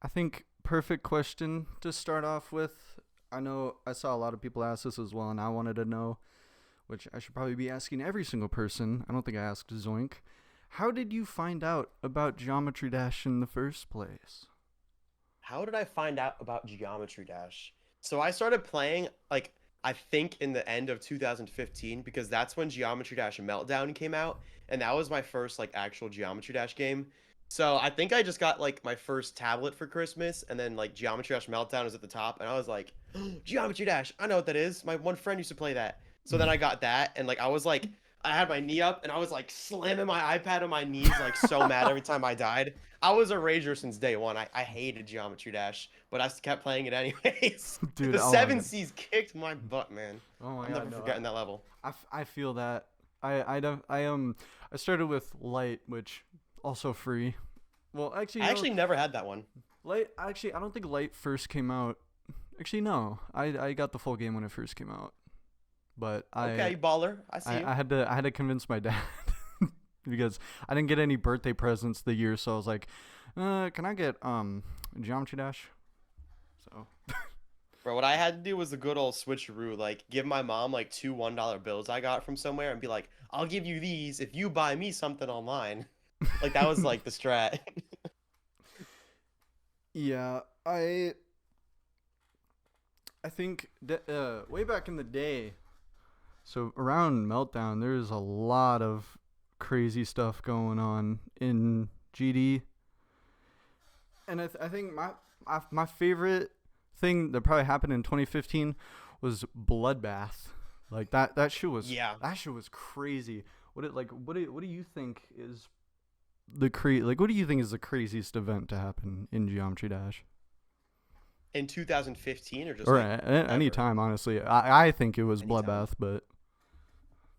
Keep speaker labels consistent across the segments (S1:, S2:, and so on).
S1: I think perfect question to start off with. I know I saw a lot of people ask this as well, and I wanted to know, which I should probably be asking every single person. I don't think I asked Zoink. How did you find out about Geometry Dash in the first place?
S2: How did I find out about Geometry Dash? So I started playing like I think in the end of 2015 because that's when Geometry Dash Meltdown came out, and that was my first like actual Geometry Dash game. So I think I just got like my first tablet for Christmas, and then like Geometry Dash Meltdown was at the top, and I was like, Geometry Dash, I know what that is. My one friend used to play that. So then I got that, and like I was like, I had my knee up, and I was like slamming my iPad on my knees, like so mad every time I died. I was a rager since day one. I hated Geometry Dash, but I kept playing it anyways.
S1: Dude,
S2: The
S1: oh my
S2: seven
S1: god.
S2: C's kicked my butt, man.
S1: Oh my
S2: I'm
S1: god,
S2: never
S1: no.
S2: forgetting that level.
S1: I feel that. I started with Light, which also free. Well, actually,
S2: I actually never had that one.
S1: Light. Actually, I don't think Light first came out. Actually, no. I got the full game when it first came out, but
S2: Okay, baller. I see you.
S1: I had to convince my dad because I didn't get any birthday presents the year, so I was like, can I get Geometry Dash? So
S2: Bro, what I had to do was the good old switcheroo, like give my mom like two $1 bills I got from somewhere and be like, I'll give you these if you buy me something online. Like that was like the strat.
S1: yeah, I think way back in the day, so around Meltdown, there's a lot of crazy stuff going on in GD, and I think my favorite thing that probably happened in 2015 was Bloodbath. Like
S2: Yeah.
S1: that shit was crazy. What do you think is what do you think is the craziest event to happen in Geometry Dash?
S2: In 2015 or just
S1: Or
S2: like
S1: any
S2: ever?
S1: time, honestly. I think it was
S2: Anytime.
S1: Bloodbath, but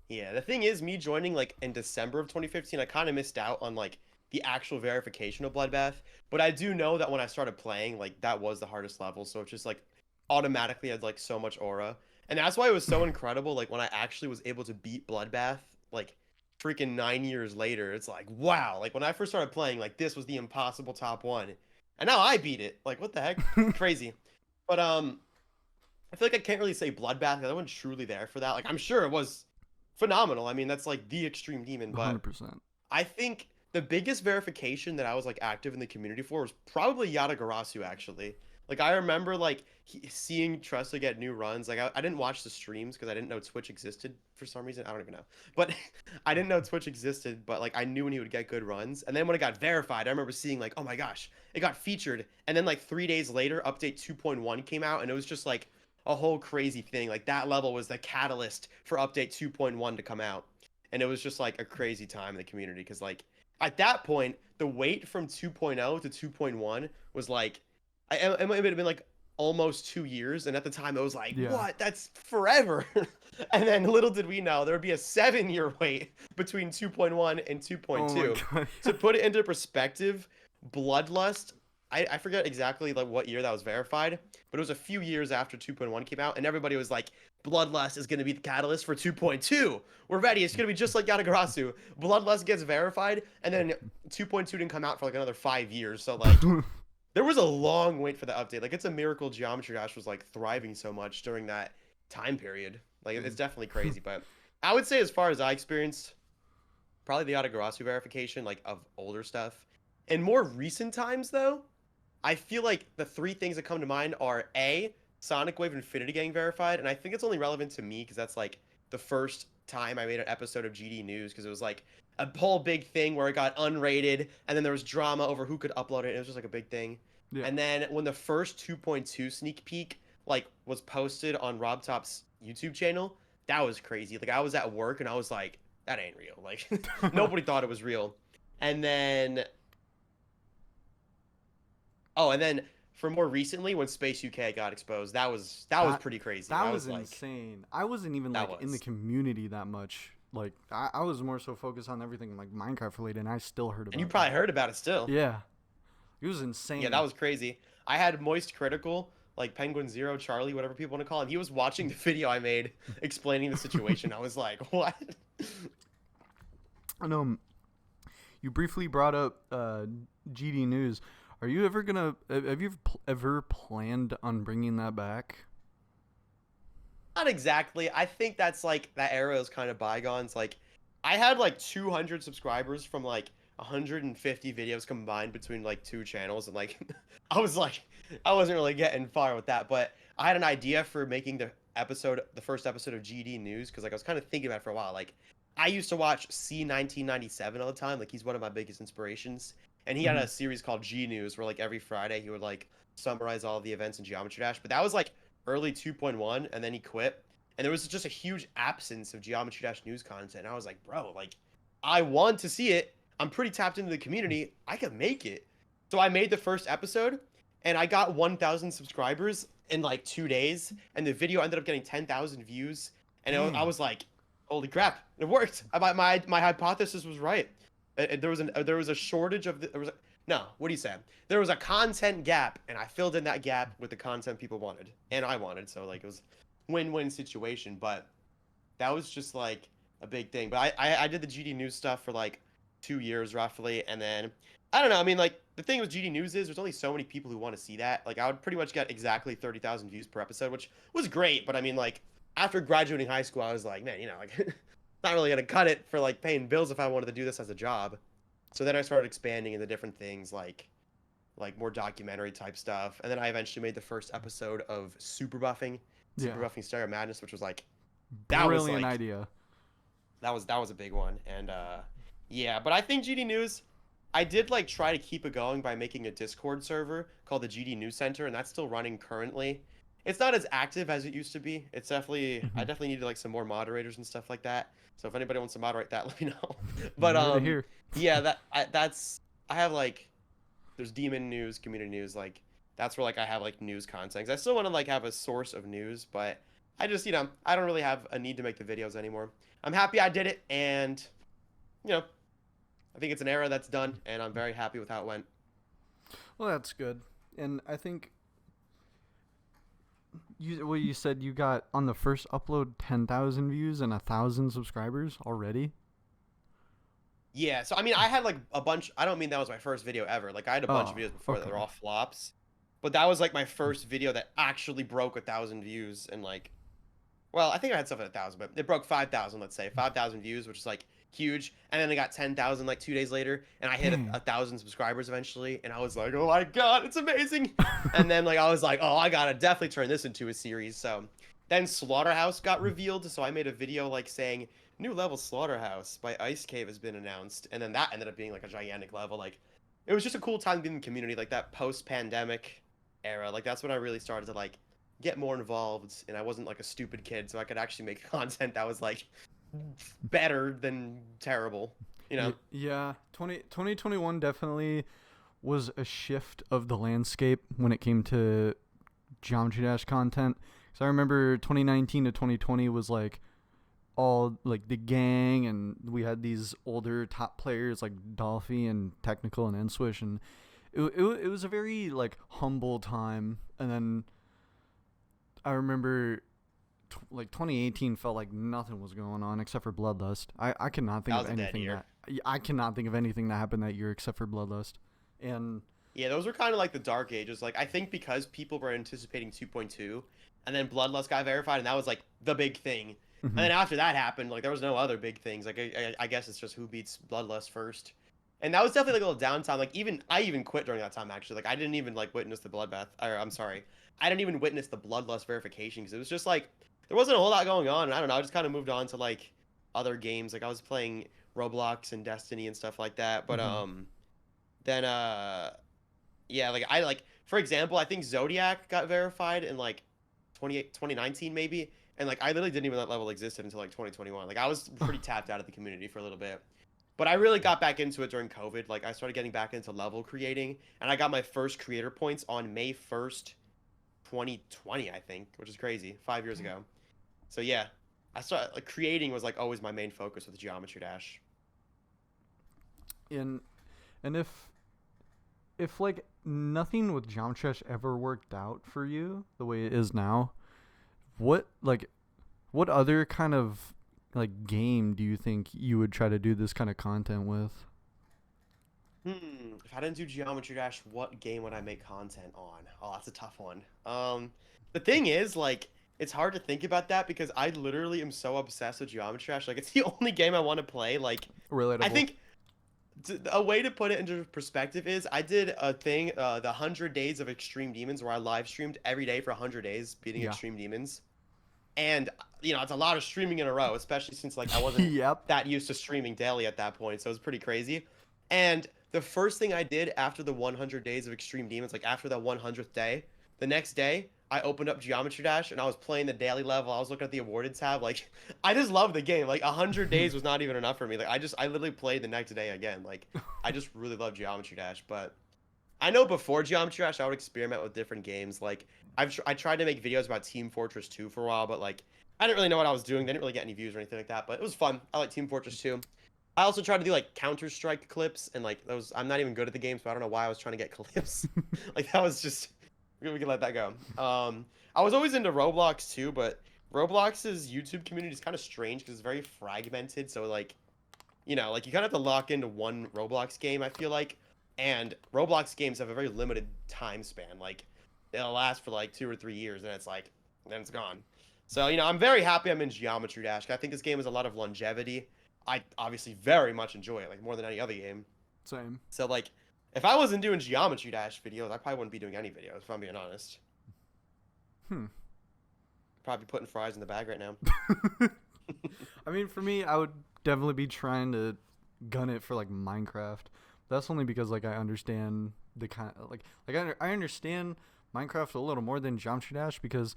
S2: Yeah, the thing is, me joining like in December of 2015, I kind of missed out on like the actual verification of Bloodbath. But I do know that when I started playing, like that was the hardest level. So it's just like automatically had like so much aura. And that's why it was so incredible. Like when I actually was able to beat Bloodbath, like freaking 9 years later, it's like, wow. Like when I first started playing, like this was the impossible top one. And now I beat it. Like what the heck? Crazy. But I feel like I can't really say Bloodbath because I wasn't truly there for that. Like I'm sure it was phenomenal. I mean, that's like the extreme demon, but
S1: 100%.
S2: I think the biggest verification that I was like active in the community for was probably Yatagarasu actually. Like I remember like seeing Tressa get new runs. Like I didn't watch the streams because I didn't know Twitch existed for some reason. I don't even know. But I didn't know Twitch existed, but like I knew when he would get good runs. And then when it got verified, I remember seeing like, oh my gosh, it got featured. And then like 3 days later, update 2.1 came out and it was just like a whole crazy thing. Like that level was the catalyst for update 2.1 to come out. And it was just like a crazy time in the community because like at that point, the wait from 2.0 to 2.1 was like it might have been like almost 2 years. And at the time, it was like,
S1: Yeah.
S2: what? That's forever. And then little did we know there would be a 7 year wait between 2.1 and
S1: Oh my
S2: 2.2.
S1: god.
S2: To put it into perspective, Bloodlust, I forget exactly like what year that was verified, but it was a few years after 2.1 came out, and everybody was like, Bloodlust is going to be the catalyst for 2.2. We're ready. It's going to be just like Yatagarasu. Bloodlust gets verified, and then 2.2 didn't come out for like another 5 years. So like there was a long wait for the update. Like it's a miracle Geometry Dash was like thriving so much during that time period. Like it's definitely crazy, but I would say as far as I experienced, probably the Yatagarasu verification like of older stuff. In more recent times though, I feel like the three things that come to mind are A, Sonic Wave Infinity getting verified, and I think it's only relevant to me because that's like the first time I made an episode of GD News because it was like a whole big thing where it got unrated, and then there was drama over who could upload it. It was just like a big thing.
S1: Yeah.
S2: And then when the first 2.2 sneak peek like was posted on Rob Top's YouTube channel, that was crazy. Like I was at work and I was like, that ain't real. Like nobody thought it was real. And then Oh, and then for more recently, when Space UK got exposed, that was
S1: that
S2: pretty crazy.
S1: that
S2: I
S1: was
S2: was like,
S1: insane. I wasn't even
S2: that
S1: like in the
S2: was.
S1: community that much. Like I was more so focused on everything like Minecraft related, and I still heard
S2: And you
S1: about
S2: probably
S1: that.
S2: heard about it still.
S1: Yeah. It was
S2: Yeah, that
S1: insane.
S2: was crazy. I had Moist Critical, like Penguin Zero, Charlie, whatever people want to call him. He was watching the video I made explaining the situation. I was like, what?
S1: And you briefly brought up GD News. Are you ever gonna? Have you ever planned on bringing that back?
S2: Not exactly. I think that's like that era is kind of bygones. Like, I had like 200 subscribers from like 150 videos combined between like two channels, and like, I was like, I wasn't really getting far with that. But I had an idea for making the first episode of GD News, because like I was kind of thinking about it for a while. Like, I used to watch C1997 all the time. Like, he's one of my biggest inspirations, and he had
S1: Hmm.
S2: a series called G News where like every Friday he would like summarize all the events in Geometry Dash. But that was like early 2.1, and then he quit. And there was just a huge absence of Geometry Dash news content. And I was like, bro, like, I want to see it. I'm pretty tapped into the community. I could make it. So I made the first episode, and I got 1,000 subscribers in like 2 days. And the video ended up getting 10,000 views. And I
S1: Dang.
S2: was like, holy crap, it worked. My hypothesis was right. There was a shortage of no, what do you say? There was a content gap, and I filled in that gap with the content people wanted, and I wanted. So like it was win-win situation. But that was just like a big thing. But I did the GD News stuff for like 2 years roughly, and then I don't know. I mean, like the thing with GD News is there's only so many people who want to see that. Like I would pretty much get exactly 30,000 views per episode, which was great. But I mean, like after graduating high school, I was like, man, like not really gonna cut it for like paying bills if I wanted to do this as a job. So then I started expanding into different things like more documentary type stuff. And then I eventually made the first episode of Super
S1: Yeah.
S2: Buffing Stereo Madness, which was like that was
S1: Brilliant
S2: like
S1: idea.
S2: that was a big one. And yeah, but I think GD News, I did like try to keep it going by making a Discord server called the GD News Center, and that's still running currently. It's not as active as it used to be. It's definitely I
S1: Hmm.
S2: definitely needed like some more moderators and stuff like that. So if anybody wants to moderate that, let me know.
S1: You
S2: But
S1: heard it here.
S2: yeah, that's I have like there's Demon News, Community News, like that's where like I have like news content. 'Cause I still want to like have a source of news, but I just I don't really have a need to make the videos anymore. I'm happy I did it, and you know I think it's an era that's done, and I'm very happy with how it went.
S1: Well, that's good. And I think you said you got on the first upload 10,000 views and 1,000 subscribers already.
S2: Yeah, so I mean, I had like a bunch. I don't mean that was my first video ever. Like I had a bunch of
S1: Oh,
S2: videos before that
S1: okay.
S2: were all flops, but that was like my first video that actually broke 1,000 views. And like, well, I think I had stuff at 1,000, but it broke 5,000. Let's say 5,000 views, which is like huge. And then I got 10,000 like 2 days later, and I hit
S1: Dang.
S2: 1,000 subscribers eventually. And I was like, oh my god, it's amazing. And then like I was like, oh, I gotta definitely turn this into a series. So then Slaughterhouse got revealed, so I made a video like saying new level Slaughterhouse by Ice Cave has been announced, and then that ended up being like a gigantic level. Like it was just a cool time being in the community, like that post-pandemic era. Like that's when I really started to like get more involved, and I wasn't like a stupid kid, so I could actually make content that was like better than terrible, you know?
S1: Yeah, 2021 definitely was a shift of the landscape when it came to Geometry Dash content. So I remember 2019 to 2020 was like all like the gang, and we had these older top players like Dolphy and Technical and Enswish, and it was a very like humble time. And then I remember like 2018 felt like nothing was going on except for Bloodlust. I cannot think
S2: That
S1: of
S2: was a dead
S1: anything
S2: year.
S1: I cannot think of anything that happened that year except for Bloodlust. And
S2: Yeah, those were kind of like the dark ages. Like I think because people were anticipating 2.2, and then Bloodlust got verified, and that was like the big thing. And
S1: mhm.
S2: then after that happened, like there was no other big things. Like I guess it's just who beats Bloodlust first. And that was definitely like a little downtime. Like I even quit during that time actually. Like I didn't even like witness the bloodbath. Or I'm sorry, I didn't even witness the Bloodlust verification because it was just like there wasn't a whole lot going on. And I don't know. I just kind of moved on to like other games. Like I was playing Roblox and Destiny and stuff like that. But
S1: Mhm.
S2: then yeah, like I like for example, I think Zodiac got verified in like 2019 maybe, and like I literally didn't even that level existed until like 2021. Like I was pretty tapped out of the community for a little bit. But I really got back into it during COVID. Like I started getting back into level creating, and I got my first creator points on May 1st, 2020, I think, which is crazy, 5 years ago. So yeah, I started like creating was like always my main focus with Geometry Dash.
S1: And and if like nothing with Geometry Dash ever worked out for you the way it is now, what like what other kind of like game do you think you would try to do this kind of content with?
S2: If I didn't do Geometry Dash, what game would I make content on? Oh, that's a tough one. The thing is, like, it's hard to think about that because I literally am so obsessed with Geometry Dash. Like, it's the only game I want to play. Like, I
S1: Relatable.
S2: think a way to put it into perspective is I did a thing, the 100 Days of Extreme Demons, where I live streamed every day for 100 days beating
S1: Yeah.
S2: Extreme Demons. And, it's a lot of streaming in a row, especially since, like, I wasn't
S1: Yep.
S2: that used to streaming daily at that point. So it was pretty crazy. And the first thing I did after the 100 Days of Extreme Demons, like after that 100th day, the next day, I opened up Geometry Dash and I was playing the daily level. I was looking at the awarded tab. Like, I just love the game. Like, 100 days was not even enough for me. Like, I literally played the next day again. Like, I just really love Geometry Dash. But I know before Geometry Dash, I would experiment with different games. Like, I tried to make videos about Team Fortress 2 for a while, but like, I didn't really know what I was doing. They didn't really get any views or anything like that. But it was fun. I like Team Fortress 2. I also tried to do like Counter-Strike clips, and like those, I'm not even good at the game, so I don't know why I was trying to get clips. Like, that was just, we can let that go. I was always into Roblox too, but Roblox's YouTube community is kind of strange because it's very fragmented. So like, like you kind of have to lock into one Roblox game, I feel like. And Roblox games have a very limited time span. Like, they'll last for like 2 or 3 years, and it's like, then it's gone. So, I'm very happy I'm in Geometry Dash. I think this game has a lot of longevity. I obviously very much enjoy it, like more than any other game.
S1: Same.
S2: So like, if I wasn't doing Geometry Dash videos, I probably wouldn't be doing any videos, if I'm being honest. Probably putting fries in the bag right now.
S1: I mean, for me, I would definitely be trying to gun it for like Minecraft. That's only because like I understand the kind of I understand Minecraft a little more than Geometry Dash because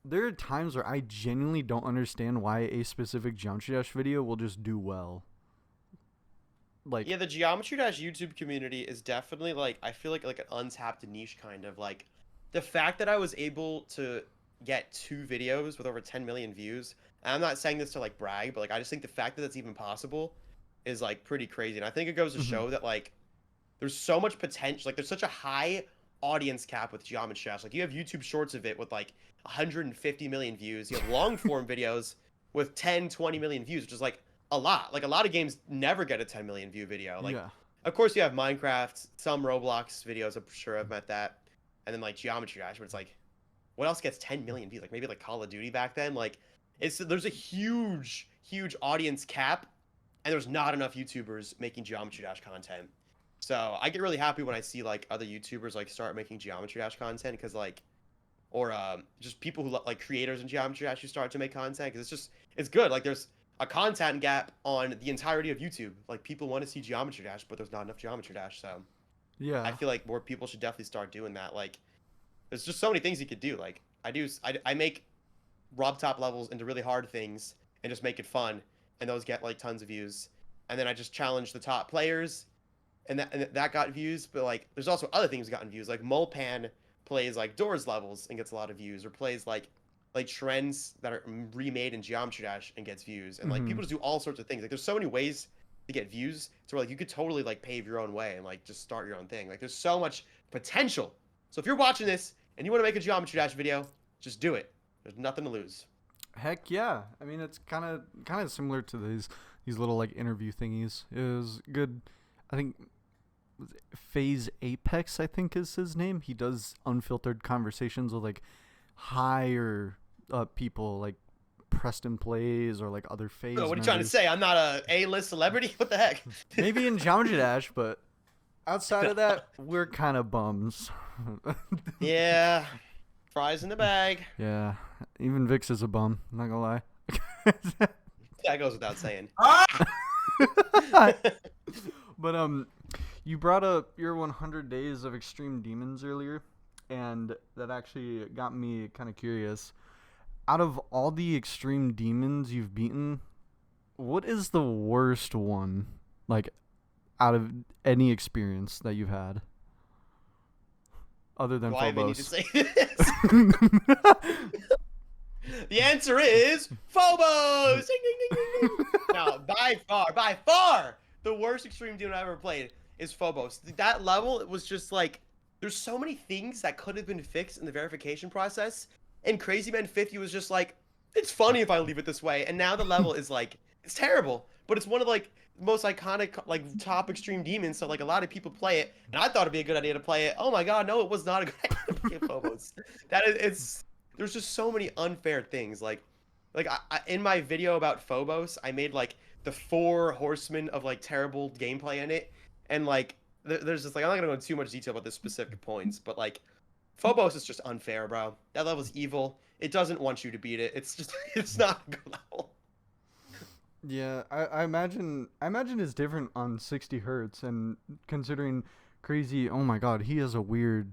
S1: there are times where I genuinely don't understand why a specific Geometry Dash video will just do well. Like,
S2: Yeah, the Geometry Dash YouTube community is definitely like, I feel like an untapped niche kind of like, the fact that I was able to get 2 videos with over 10 million views. And I'm not saying this to like brag, but like I just think the fact that that's even possible is like pretty crazy. And I think it goes to show that like there's so much potential. Like, there's such a high audience cap with Geometry Dash. Like, you have YouTube shorts of it with like 150 million views. You have long form videos with 10, 20 million views, which is like a lot. Like, a lot of games never get a 10 million view video. Like,
S1: yeah.
S2: of course you have Minecraft, some Roblox videos, I'm sure I've met that. And then like Geometry Dash, but it's like, what else gets 10 million views? Like, maybe like Call of Duty back then. Like, there's a huge, huge audience cap, and there's not enough YouTubers making Geometry Dash content. So I get really happy when I see like other YouTubers like start making Geometry Dash content, because like, or just people who like creators in Geometry Dash who start to make content, because it's good. Like, there's a content gap on the entirety of YouTube. Like, people want to see Geometry Dash, but there's not enough Geometry Dash. So
S1: Yeah.
S2: I feel like more people should definitely start doing that. Like, there's just so many things you could do. Like, I make Rob top levels into really hard things and just make it fun, and those get like tons of views. And then I just challenge the top players, and that got views. But like, there's also other things that gotten views. Like, Molpan plays like Doors levels and gets a lot of views, or plays like trends that are remade in Geometry Dash and gets views. And like, people just do all sorts of things. Like, there's so many ways to get views, so like you could totally like pave your own way and like just start your own thing. Like, there's so much potential. So if you're watching this and you want to make a Geometry Dash video, just do it. There's nothing to lose.
S1: Heck yeah. I mean, it's kind of similar to these little like interview thingies. It was good. I think Phase Apex, I think is his name. He does unfiltered conversations with like higher people like Preston Plays or like other Phase.
S2: What are you trying to say? I'm not a A-list celebrity? What the heck?
S1: Maybe in Geometry Dash, but outside of that, we're kind of bums.
S2: Yeah. Fries in the bag.
S1: Yeah. Even Vix is a bum. I'm not gonna lie.
S2: That goes without saying.
S1: But you brought up your 100 Days of Extreme Demons earlier, and that actually got me kind of curious. Out of all the Extreme Demons you've beaten, what is the worst one? Like, out of any experience that you've had, other than
S2: Why do I need to
S1: Phobos?
S2: say this? The answer is Phobos! Ding, ding, ding, ding, ding. Now, by far, the worst Extreme Demon I've ever played is Phobos. That level, it was just like, there's so many things that could have been fixed in the verification process, and Crazy Man 50 was just like, it's funny if I leave it this way, and now the level is like, it's terrible, but it's one of like most iconic like top extreme demons, so like a lot of people play it, and I thought it'd be a good idea to play it. Oh my god, no, it was not a good idea to play Phobos. That is, it's there's just so many unfair things. Like in my video about Phobos, I made like the 4 horsemen of like terrible gameplay in it, and like there's just like I'm not gonna go into too much detail about the specific points, but like Phobos is just unfair, bro. That level's evil. It doesn't want you to beat it. It's just it's not a good level.
S1: Yeah, I imagine it's different on 60 hertz, and considering crazy. Oh my god, he is a weird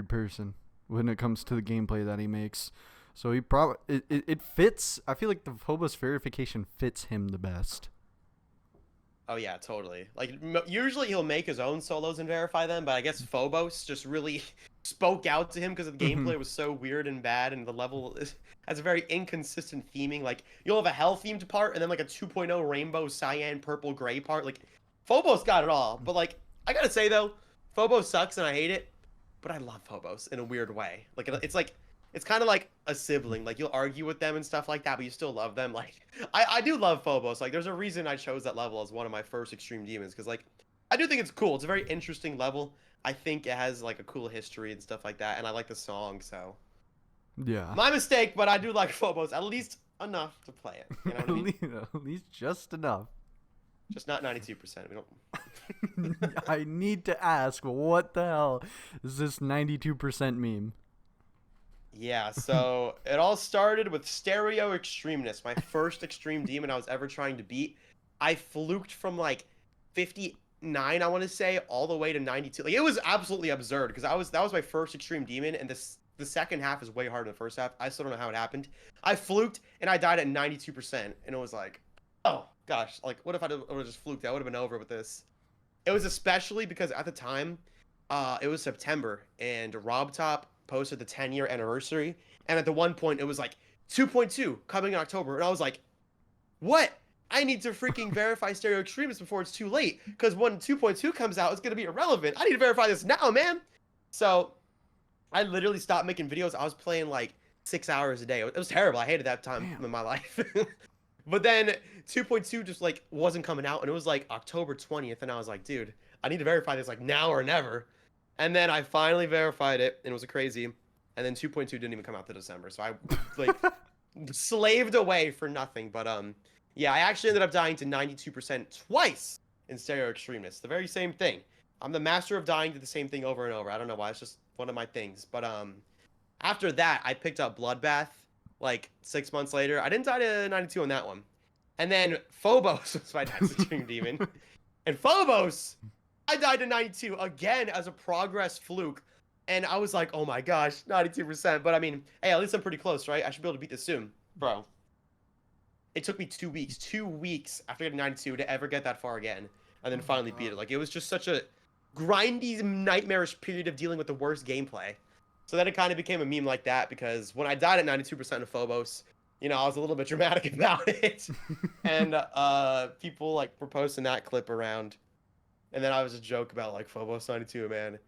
S1: person when it comes to the gameplay that he makes. So he probably it fits. I feel like the Phobos verification fits him the best.
S2: Oh yeah, totally. Like usually he'll make his own solos and verify them, but I guess Phobos just really spoke out to him because the gameplay was so weird and bad, and the level has a very inconsistent theming. Like you'll have a hell themed part, and then like a 2.0 rainbow, cyan, purple, gray part. Like Phobos got it all, but like I gotta say though, Phobos sucks and I hate it, but I love Phobos in a weird way. Like it's kind of like a sibling. Like you'll argue with them and stuff like that, but you still love them. Like I do love Phobos. Like there's a reason I chose that level as one of my first extreme demons, because like I do think it's cool. It's a very interesting level. I think it has like a cool history and stuff like that, and I like the song. So
S1: Yeah.
S2: my mistake, but I do like Phobos at least enough to play it. You know what I mean?
S1: At least just enough.
S2: Just not 92%. We don't.
S1: I need to ask, what the hell is this 92% meme?
S2: Yeah, so it all started with Stereo Extremeness, my first extreme demon I was ever trying to beat. I fluked from like 59, I want to say, all the way to 92. Like it was absolutely absurd because that was my first extreme demon, and the second half is way harder than the first half. I still don't know how it happened. I fluked and I died at 92%, and it was like, oh gosh, like what if I would have just fluked? I would have been over with this. It was especially because at the time, it was September, and RobTop posted the 10-year anniversary, and at the one point it was like 2.2 coming in October, and I was like, what? I need to freaking verify Stereo Extremis before it's too late, because when 2.2 comes out, it's going to be irrelevant. I need to verify this now, man. So I literally stopped making videos. I was playing like 6 hours a day. It was terrible. I hated that time in my life. But then 2.2 just like wasn't coming out, and it was like October 20th, and I was like, dude, I need to verify this like now or never. And then I finally verified it, and it was crazy. And then 2.2 didn't even come out to December, so I like slaved away for nothing. But yeah, I actually ended up dying to 92% twice in Stereo Extremeness. The very same thing. I'm the master of dying to the same thing over and over. I don't know why. It's just one of my things. But after that, I picked up Bloodbath like 6 months later. I didn't die to 92 on that one. And then Phobos was my next extreme demon. And Phobos, I died to 92 again as a progress fluke. And I was like, oh my gosh, 92%. But I mean, hey, at least I'm pretty close, right? I should be able to beat this soon. Bro. It took me 2 weeks. 2 weeks after getting 92 to ever get that far again. And then finally beat it. Like, it was just such a grindy, nightmarish period of dealing with the worst gameplay. So then it kind of became a meme like that, because when I died at 92% of Phobos, you know, I was a little bit dramatic about it. And people, like, were posting that clip around. And then I was a joke about, like, Phobos 92, man.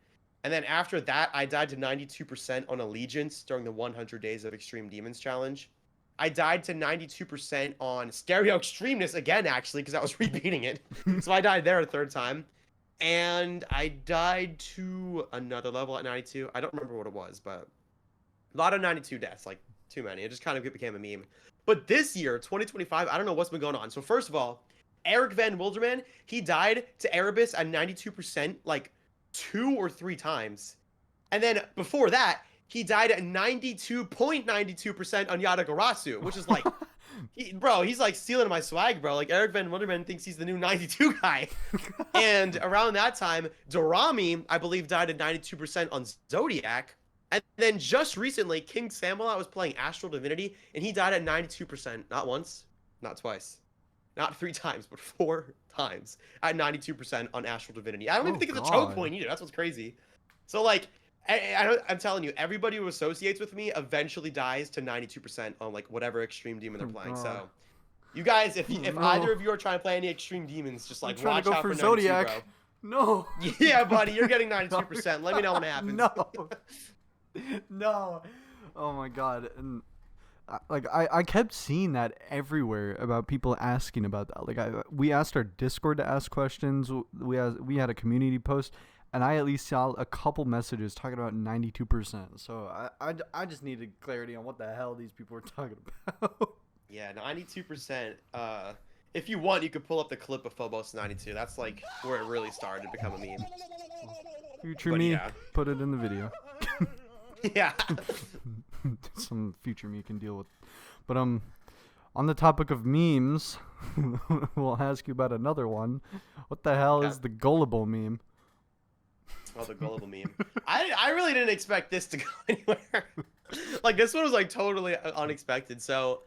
S2: And then after that, I died to 92% on Allegiance during the 100 Days of Extreme Demons challenge. I died to 92% on Stereo Extremeness again, actually, because I was repeating it. So I died there a third time. And I died to another level at 92. I don't remember what it was, but a lot of 92 deaths, like too many. It just kind of became a meme. But this year, 2025, I don't know what's been going on. So first of all, Eric Van Wilderman, he died to Erebus at 92% like 2 or 3 times. And then before that, he died at 92.92% on Yatagarasu, which is like, he's like stealing my swag, bro. Like, Eric Van Wilderman thinks he's the new 92 guy. And around that time, Dorami, I believe, died at 92% on Zodiac. And then just recently, King Samuel was playing Astral Divinity, and he died at 92%. Not once, not twice, not 3 times, but 4 times at 92% on Astral Divinity. I don't even think it's a choke point either. That's what's crazy. So, like, I'm telling you, everybody who associates with me eventually dies to 92% on like whatever extreme demon they're playing. So, you guys, if either of you are trying to play any extreme demons, just like watch out for Zodiac. 92, bro.
S1: No.
S2: Yeah, buddy, you're getting 92%. Let me know when it happens.
S1: No. Oh my god. And I kept seeing that everywhere about people asking about that. Like we asked our Discord to ask questions. We had a community post, and I at least saw a couple messages talking about 92%. So I just needed clarity on what the hell these people were talking about.
S2: Yeah, 92%. If you want, you could pull up the clip of Phobos 92. That's like where it really started to become a meme.
S1: Future
S2: But
S1: me,
S2: yeah.
S1: put it in the video.
S2: Yeah.
S1: Some future me can deal with. But on the topic of memes, we'll ask you about another one. What the hell is the gullible meme?
S2: Oh, the gullible meme. I really didn't expect this to go anywhere. Like, this one was like totally unexpected. So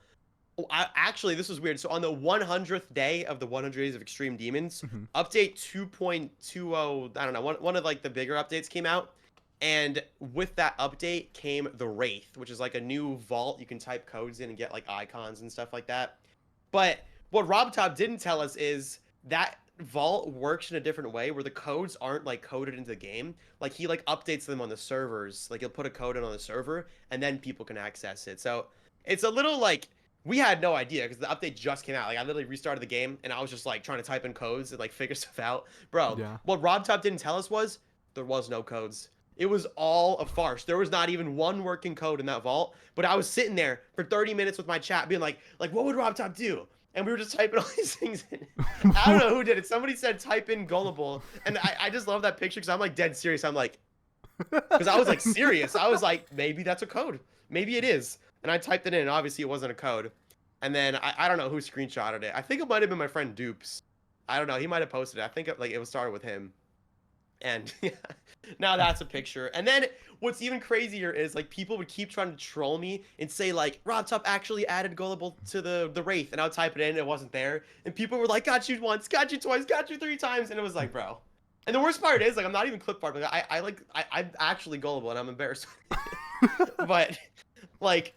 S2: actually, this was weird. So on the 100th day of the 100 Days of Extreme Demons, update 2.20, I don't know, one of like the bigger updates came out. And with that update came the Wraith, which is like a new vault you can type codes in and get like icons and stuff like that. But what RobTop didn't tell us is that vault works in a different way where the codes aren't like coded into the game. Like he like updates them on the servers. Like he'll put a code in on the server and then people can access it. So it's a little like, we had no idea because the update just came out. Like I literally restarted the game and I was just like trying to type in codes and like figure stuff out. Bro,
S1: Yeah.
S2: what RobTop didn't tell us was there was no codes. It was all a farce. There was not even one working code in that vault. But I was sitting there for 30 minutes with my chat being like what would RobTop do? And we were just typing all these things in. I don't know who did it. Somebody said type in gullible. And I just love that picture because I'm like dead serious. I'm like, because I was like serious. I was like, maybe that's a code. Maybe it is. And I typed it in and obviously it wasn't a code. And then I don't know who screenshotted it. I think it might have been my friend Dupes. I don't know. He might have posted it. I think it was started with him. And yeah, now that's a picture. And then what's even crazier is like people would keep trying to troll me and say like RobTop actually added gullible to the Wraith, and I would type it in and it wasn't there. And people were like, got you once, got you twice, got you 3 times, and it was like, bro. And the worst part is like I'm not even clip art, but I'm actually gullible and I'm embarrassed. But like,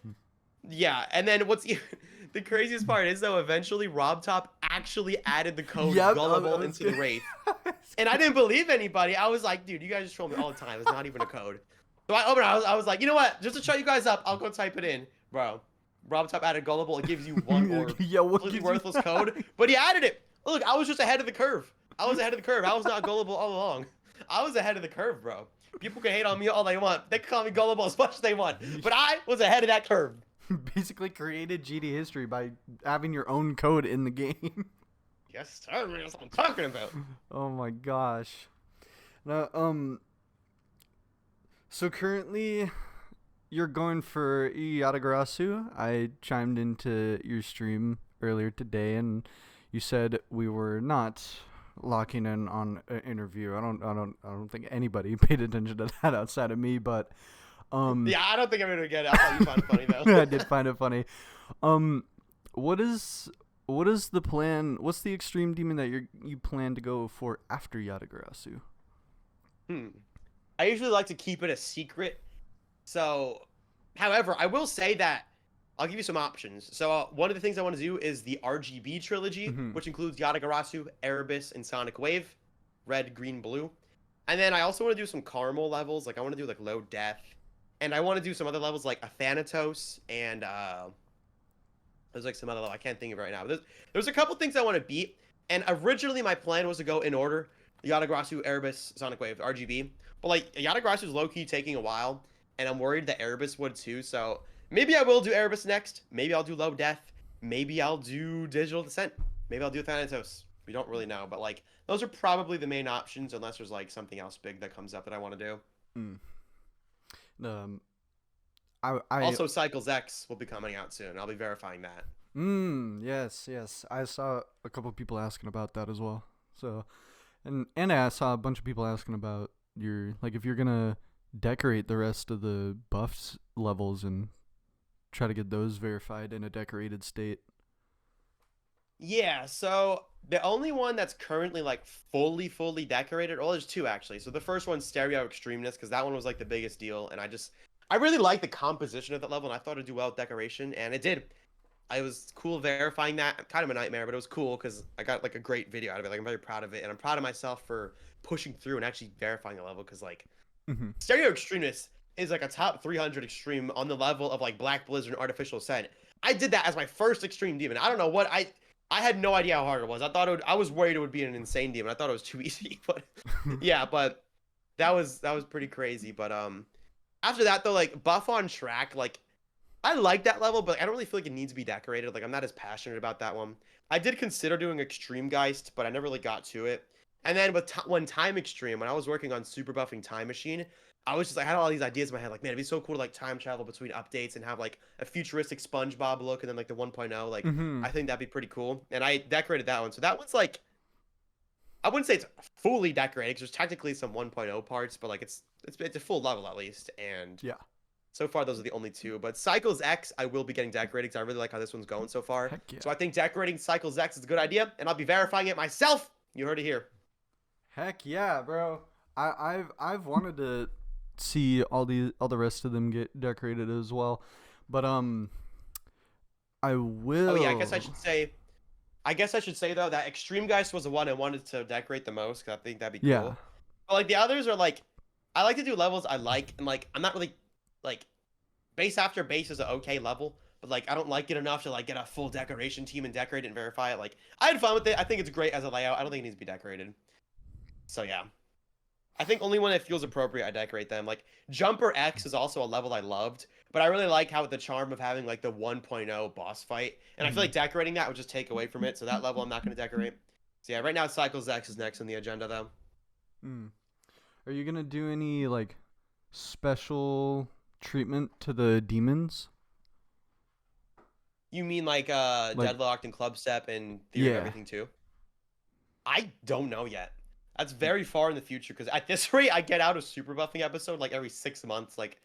S2: yeah. And then what's the craziest part is though, eventually RobTop actually added the code gullible into the Wraith. And I didn't believe anybody. I was like, dude, you guys just troll me all the time. It's not even a code. So I opened it. I was like, you know what? Just to shut you guys up, I'll go type it in. Bro, RobTop added gullible. It gives you one orb.
S1: Yeah, what
S2: completely worthless code. But he added it. Look, I was just ahead of the curve. I was ahead of the curve. I was not gullible all along. I was ahead of the curve, bro. People can hate on me all they want. They can call me gullible as much as they want. But I was ahead of that curve.
S1: Basically created GD history by having your own code in the game.
S2: Yes, sir. That's what I'm talking about.
S1: Oh my gosh. Now, so currently you're going for Yatagarasu. I chimed into your stream earlier today and you said we were not locking in on an interview. I don't think anybody paid attention to that outside of me, but
S2: yeah, I don't think I'm gonna get it. I thought you found it funny though.
S1: I did find it funny. What is the plan? What's the extreme demon that you plan to go for after Yatagarasu?
S2: I usually like to keep it a secret. So, however, I will say that I'll give you some options. So one of the things I want to do is the RGB trilogy, which includes Yatagarasu, Erebus, and Sonic Wave, red, green, blue. And then I also want to do some caramel levels. Like I want to do like low death. And I want to do some other levels like a Thanatos and there's like some other level I can't think of right now. But there's a couple things I want to beat. And originally my plan was to go in order: Yatagarasu, Erebus, Sonic Wave, RGB. But like Yatagarasu is low key taking a while, and I'm worried that Erebus would too. So maybe I will do Erebus next. Maybe I'll do low death. Maybe I'll do Digital Descent. Maybe I'll do Thanatos. We don't really know, but like those are probably the main options, unless there's like something else big that comes up that I want to do. Also, Cycles X will be coming out soon. I'll be verifying that.
S1: Yes. I saw a couple people asking about that as well. So, and I saw a bunch of people asking about your, like, if you're gonna decorate the rest of the buffs levels and try to get those verified in a decorated state.
S2: Yeah, so the only one that's currently like fully decorated, well, there's 2 actually. So the first one's Stereo Extremeness, because that one was like the biggest deal, and I really like the composition of that level, and I thought it'd do well with decoration, and it did. I was cool verifying that. Kind of a nightmare, but it was cool because I got like a great video out of it. Like I'm very proud of it, and I'm proud of myself for pushing through and actually verifying the level. Because like Stereo Extremeness, is like a top 300 extreme on the level of like Black Blizzard and Artificial Ascent. I did that as my first extreme demon. I don't know what I had no idea how hard it was. I thought I was worried it would be an insane demon. I thought it was too easy, but yeah, but that was pretty crazy. But after that though, like buff on track, like I like that level, but I don't really feel like it needs to be decorated. Like I'm not as passionate about that one. I did consider doing Extreme Geist, but I never really got to it. And then with when Time Extreme, when I was working on super buffing Time Machine, I was just like, I had all these ideas in my head. Like, man, it'd be so cool to like time travel between updates and have like a futuristic SpongeBob look, and then like the 1.0. Like,
S1: Mm-hmm.
S2: I think that'd be pretty cool. And I decorated that one. So that one's like, I wouldn't say it's fully decorated because there's technically some 1.0 parts, but like it's a full level at least. And
S1: Yeah.
S2: so far, those are the only two. But Cycles X, I will be getting decorated because I really like how this one's going so far.
S1: Heck yeah.
S2: So I think decorating Cycles X is a good idea, and I'll be verifying it myself. You heard it here.
S1: Heck yeah, bro. I've wanted to see all the rest of them get decorated as well, but I will.
S2: Oh yeah, I guess I should say. I guess I should say though that Extreme Geist was the one I wanted to decorate the most because I think that'd be cool.
S1: Yeah.
S2: But like the others are like, I like to do levels I like, and like I'm not really like base after base is an okay level, but like I don't like it enough to like get a full decoration team and decorate it and verify it. Like I had fun with it. I think it's great as a layout. I don't think it needs to be decorated. So yeah. I think only when it feels appropriate I decorate them. Like Jumper X is also a level I loved, but I really like how the charm of having like the 1.0 boss fight, and I feel like decorating that would just take away from it. So that level I'm not going to decorate. So yeah, right now Cycles X is next on the agenda though.
S1: Mm. Are you gonna do any like special treatment to the demons?
S2: You mean like Deadlocked and Club Step and Theory of
S1: Yeah.
S2: Everything too? I don't know yet. That's very far in the future because at this rate, I get out a super buffing episode like every 6 months. Like,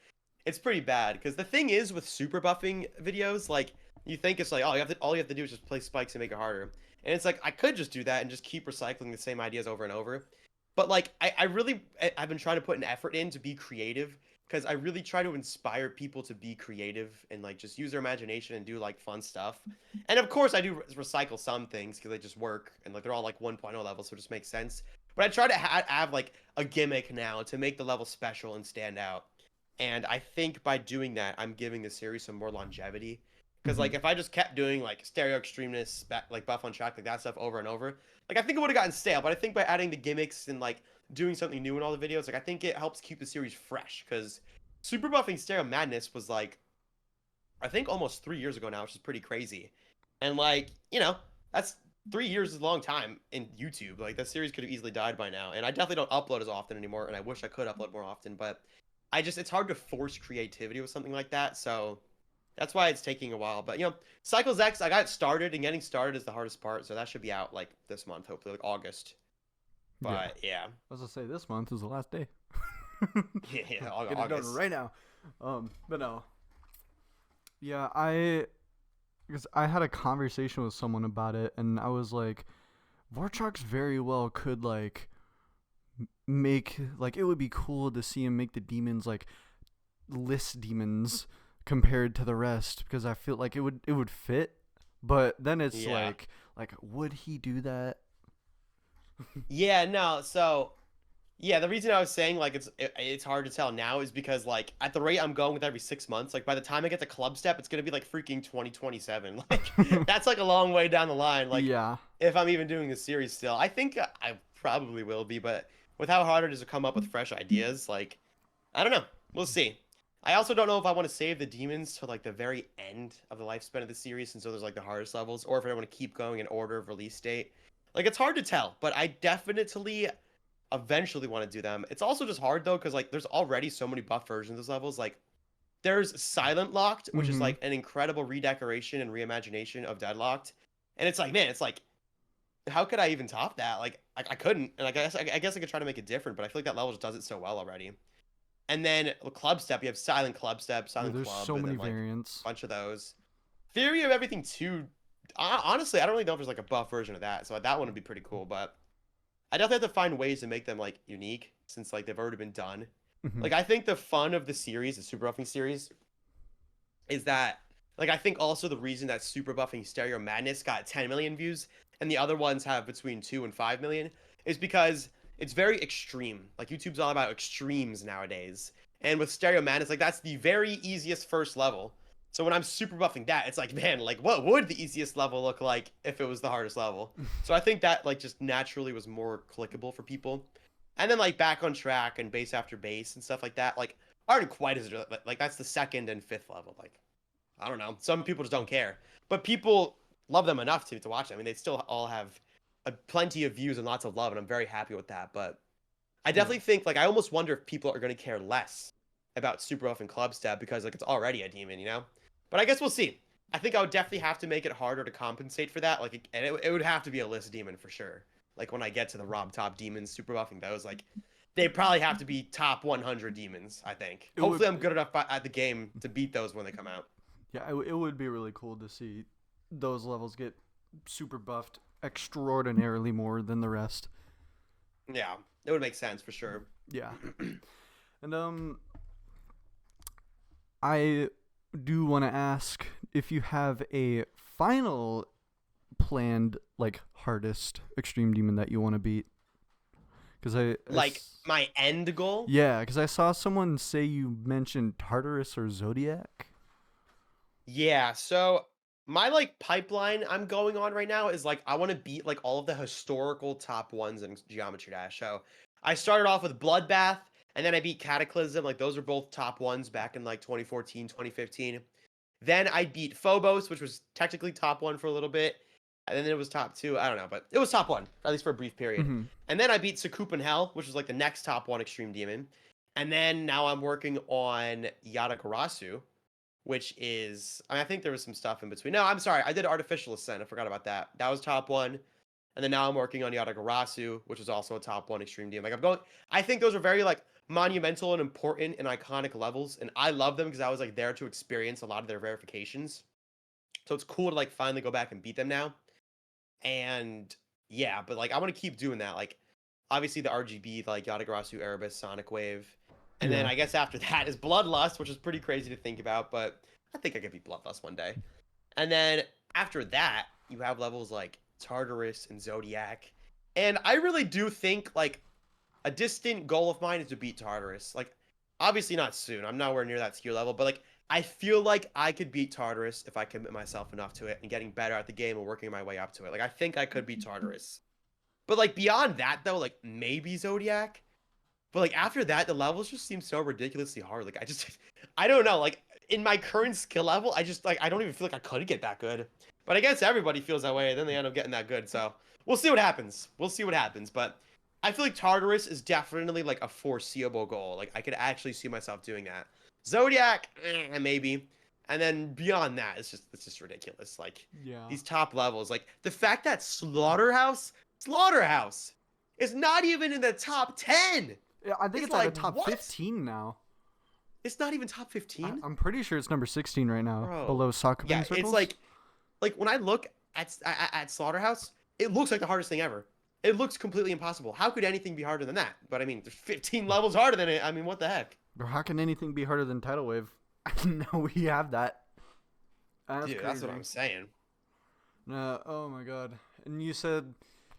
S2: it's pretty bad because the thing is with super buffing videos, like you think it's like, oh, all you have to do is just play spikes and make it harder, and it's like I could just do that and just keep recycling the same ideas over and over. But like, I've been trying to put an effort in to be creative because I really try to inspire people to be creative and like just use their imagination and do like fun stuff. And of course, I do recycle some things because they just work and like they're all like 1.0 levels, so it just makes sense. But I try to have like a gimmick now to make the level special and stand out. And I think by doing that, I'm giving the series some more longevity. Because like if I just kept doing like stereo extremeness, like buff on track, like that stuff over and over, like I think it would have gotten stale. But I think by adding the gimmicks and like doing something new in all the videos, like I think it helps keep the series fresh. Because super buffing stereo madness was like, I think almost 3 years ago now, which is pretty crazy. And like, that's 3 years is a long time in YouTube. Like that series could have easily died by now. And I definitely don't upload as often anymore. And I wish I could upload more often, but it's hard to force creativity with something like that. So that's why it's taking a while. But Cycles X, I got it started, and getting started is the hardest part. So that should be out like this month, hopefully like August. But yeah.
S1: I was gonna say this month is the last day.
S2: Yeah,
S1: Get it
S2: August.
S1: done right now. But no. Yeah, because I had a conversation with someone about it, and I was like, Vortrox very well could like make like it would be cool to see him make the demons like list demons compared to the rest because I feel like it would fit. But then it's
S2: Yeah.
S1: like would he do that?
S2: Yeah, no. So, yeah, the reason I was saying like it's hard to tell now is because like at the rate I'm going with every 6 months, like by the time I get to Club Step, it's gonna be like freaking 2027. Like that's like a long way down the line. Like
S1: Yeah.
S2: if I'm even doing this series still, I think I probably will be. But with how hard it is to come up with fresh ideas, like I don't know. We'll see. I also don't know if I want to save the demons to like the very end of the lifespan of the series, and so there's like the hardest levels, or if I want to keep going in order of release date. Like it's hard to tell, but I definitely eventually want to do them. It's also just hard though, because like there's already so many buff versions of those levels. Like there's Silent Locked, which is
S1: Mhm.
S2: like an incredible redecoration and reimagination of Deadlocked, and it's like, man, it's like, how could I even top that? Like I couldn't, and I guess I could try to make it different, but I feel like that level just does it so well already. And then Club Step, you have Silent Club Step,
S1: Yeah,
S2: Silent
S1: there's
S2: Club,
S1: so
S2: and
S1: many
S2: then like
S1: variants.
S2: a bunch of those. Theory of Everything 2, honestly, I don't really know if there's like a buff version of that, so that one would be pretty cool, but I definitely have to find ways to make them like unique since like they've already been done.
S1: Mhm.
S2: Like I think the fun of the series, the Super Buffing series, is that like I think also the reason that Super Buffing Stereo Madness got 10 million views and the other ones have between 2 and 5 million is because it's very extreme. Like YouTube's all about extremes nowadays. And with Stereo Man, it's like that's the very easiest first level. So when I'm super buffing that, it's like, man, like what would the easiest level look like if it was the hardest level? So I think that like just naturally was more clickable for people. And then like back on track and base after base and stuff like that, like aren't quite as like that's the second and fifth level. Like I don't know, some people just don't care, but people love them enough to watch them. I mean, they still all have plenty of views and lots of love, and I'm very happy with that. But I
S1: Yeah.
S2: definitely think like I almost wonder if people are going to care less about Super Buff and Club Step because like it's already a demon, you know. But I guess we'll see. I think I would definitely have to make it harder to compensate for that. Like, and it would have to be a list demon for sure. Like when I get to the Rob Top demons, super buffing those, like they probably have to be top 100 demons. I think.
S1: It
S2: Hopefully,
S1: would,
S2: I'm good enough at the game to beat those when they come out.
S1: yeah, it would be really cool to see those levels get super buffed extraordinarily more than the rest.
S2: Yeah, it would make sense for sure.
S1: Yeah. And I do want to ask if you have a final planned like hardest extreme demon that you want to beat. Cuz
S2: Like my end goal.
S1: yeah, cuz I saw someone say you mentioned Tartarus or Zodiac.
S2: Yeah, so my like pipeline I'm going on right now is like I want to beat like all of the historical top ones in Geometry Dash. So I started off with Bloodbath and then I beat Cataclysm. Like those are both top ones back in like 2014, 2015. Then I beat Phobos, which was technically top one for a little bit. And then it was top two. I don't know, but it was top one, at least for a brief period.
S1: Mhm.
S2: And then I beat Sakupan Hell, which was like the next top one Extreme Demon. And then now I'm working on Yatagarasu, which is I think there was some stuff in between. No, I'm sorry. I did Artificial Ascent. I forgot about that. That was top one. And then now I'm working on Yatagarasu, which is also a top one Extreme DM. Like I'm going I think those are very like monumental and important and iconic levels. And I love them because I was like there to experience a lot of their verifications. So it's cool to like finally go back and beat them now. And yeah, but like I want to keep doing that. Like obviously the RGB, like Yatagarasu, Erebus, Sonic Wave. And then
S1: Yeah.
S2: I guess after that is Bloodlust, which is pretty crazy to think about, but I think I could beat Bloodlust one day. And then after that, you have levels like Tartarus and Zodiac. And I really do think like a distant goal of mine is to beat Tartarus. Like obviously not soon. I'm nowhere near that skill level, but like I feel like I could beat Tartarus if I commit myself enough to it and getting better at the game and working my way up to it. Like I think I could beat Tartarus. But like beyond that though, like maybe Zodiac. But like after that, the levels just seem so ridiculously hard. Like I just, I don't know. Like in my current skill level, I just like I don't even feel like I could get that good. But I guess everybody feels that way, and then they end up getting that good. So we'll see what happens. We'll see what happens. But I feel like Tartarus is definitely like a foreseeable goal. Like I could actually see myself doing that. Zodiac, maybe. And then beyond that, it's just ridiculous. Like
S1: Yeah.
S2: these top levels, like the fact that Slaughterhouse is not even in the top 10.
S1: Yeah, I think
S2: It's
S1: it's at a
S2: like,
S1: top
S2: what?
S1: 15 now.
S2: It's not even top 15,
S1: I'm pretty sure it's number 16 right now,
S2: bro.
S1: below Soccer
S2: Yeah,
S1: Circles.
S2: it's like when I look at Slaughterhouse, it looks like the hardest thing ever. It looks completely impossible. How could anything be harder than that? But I mean, there's 15 levels harder than it. I mean, what the heck?
S1: Bro, how can anything be harder than Tidal Wave? I didn't know we have that.
S2: Dude, that's what I'm saying.
S1: Oh my god. And you said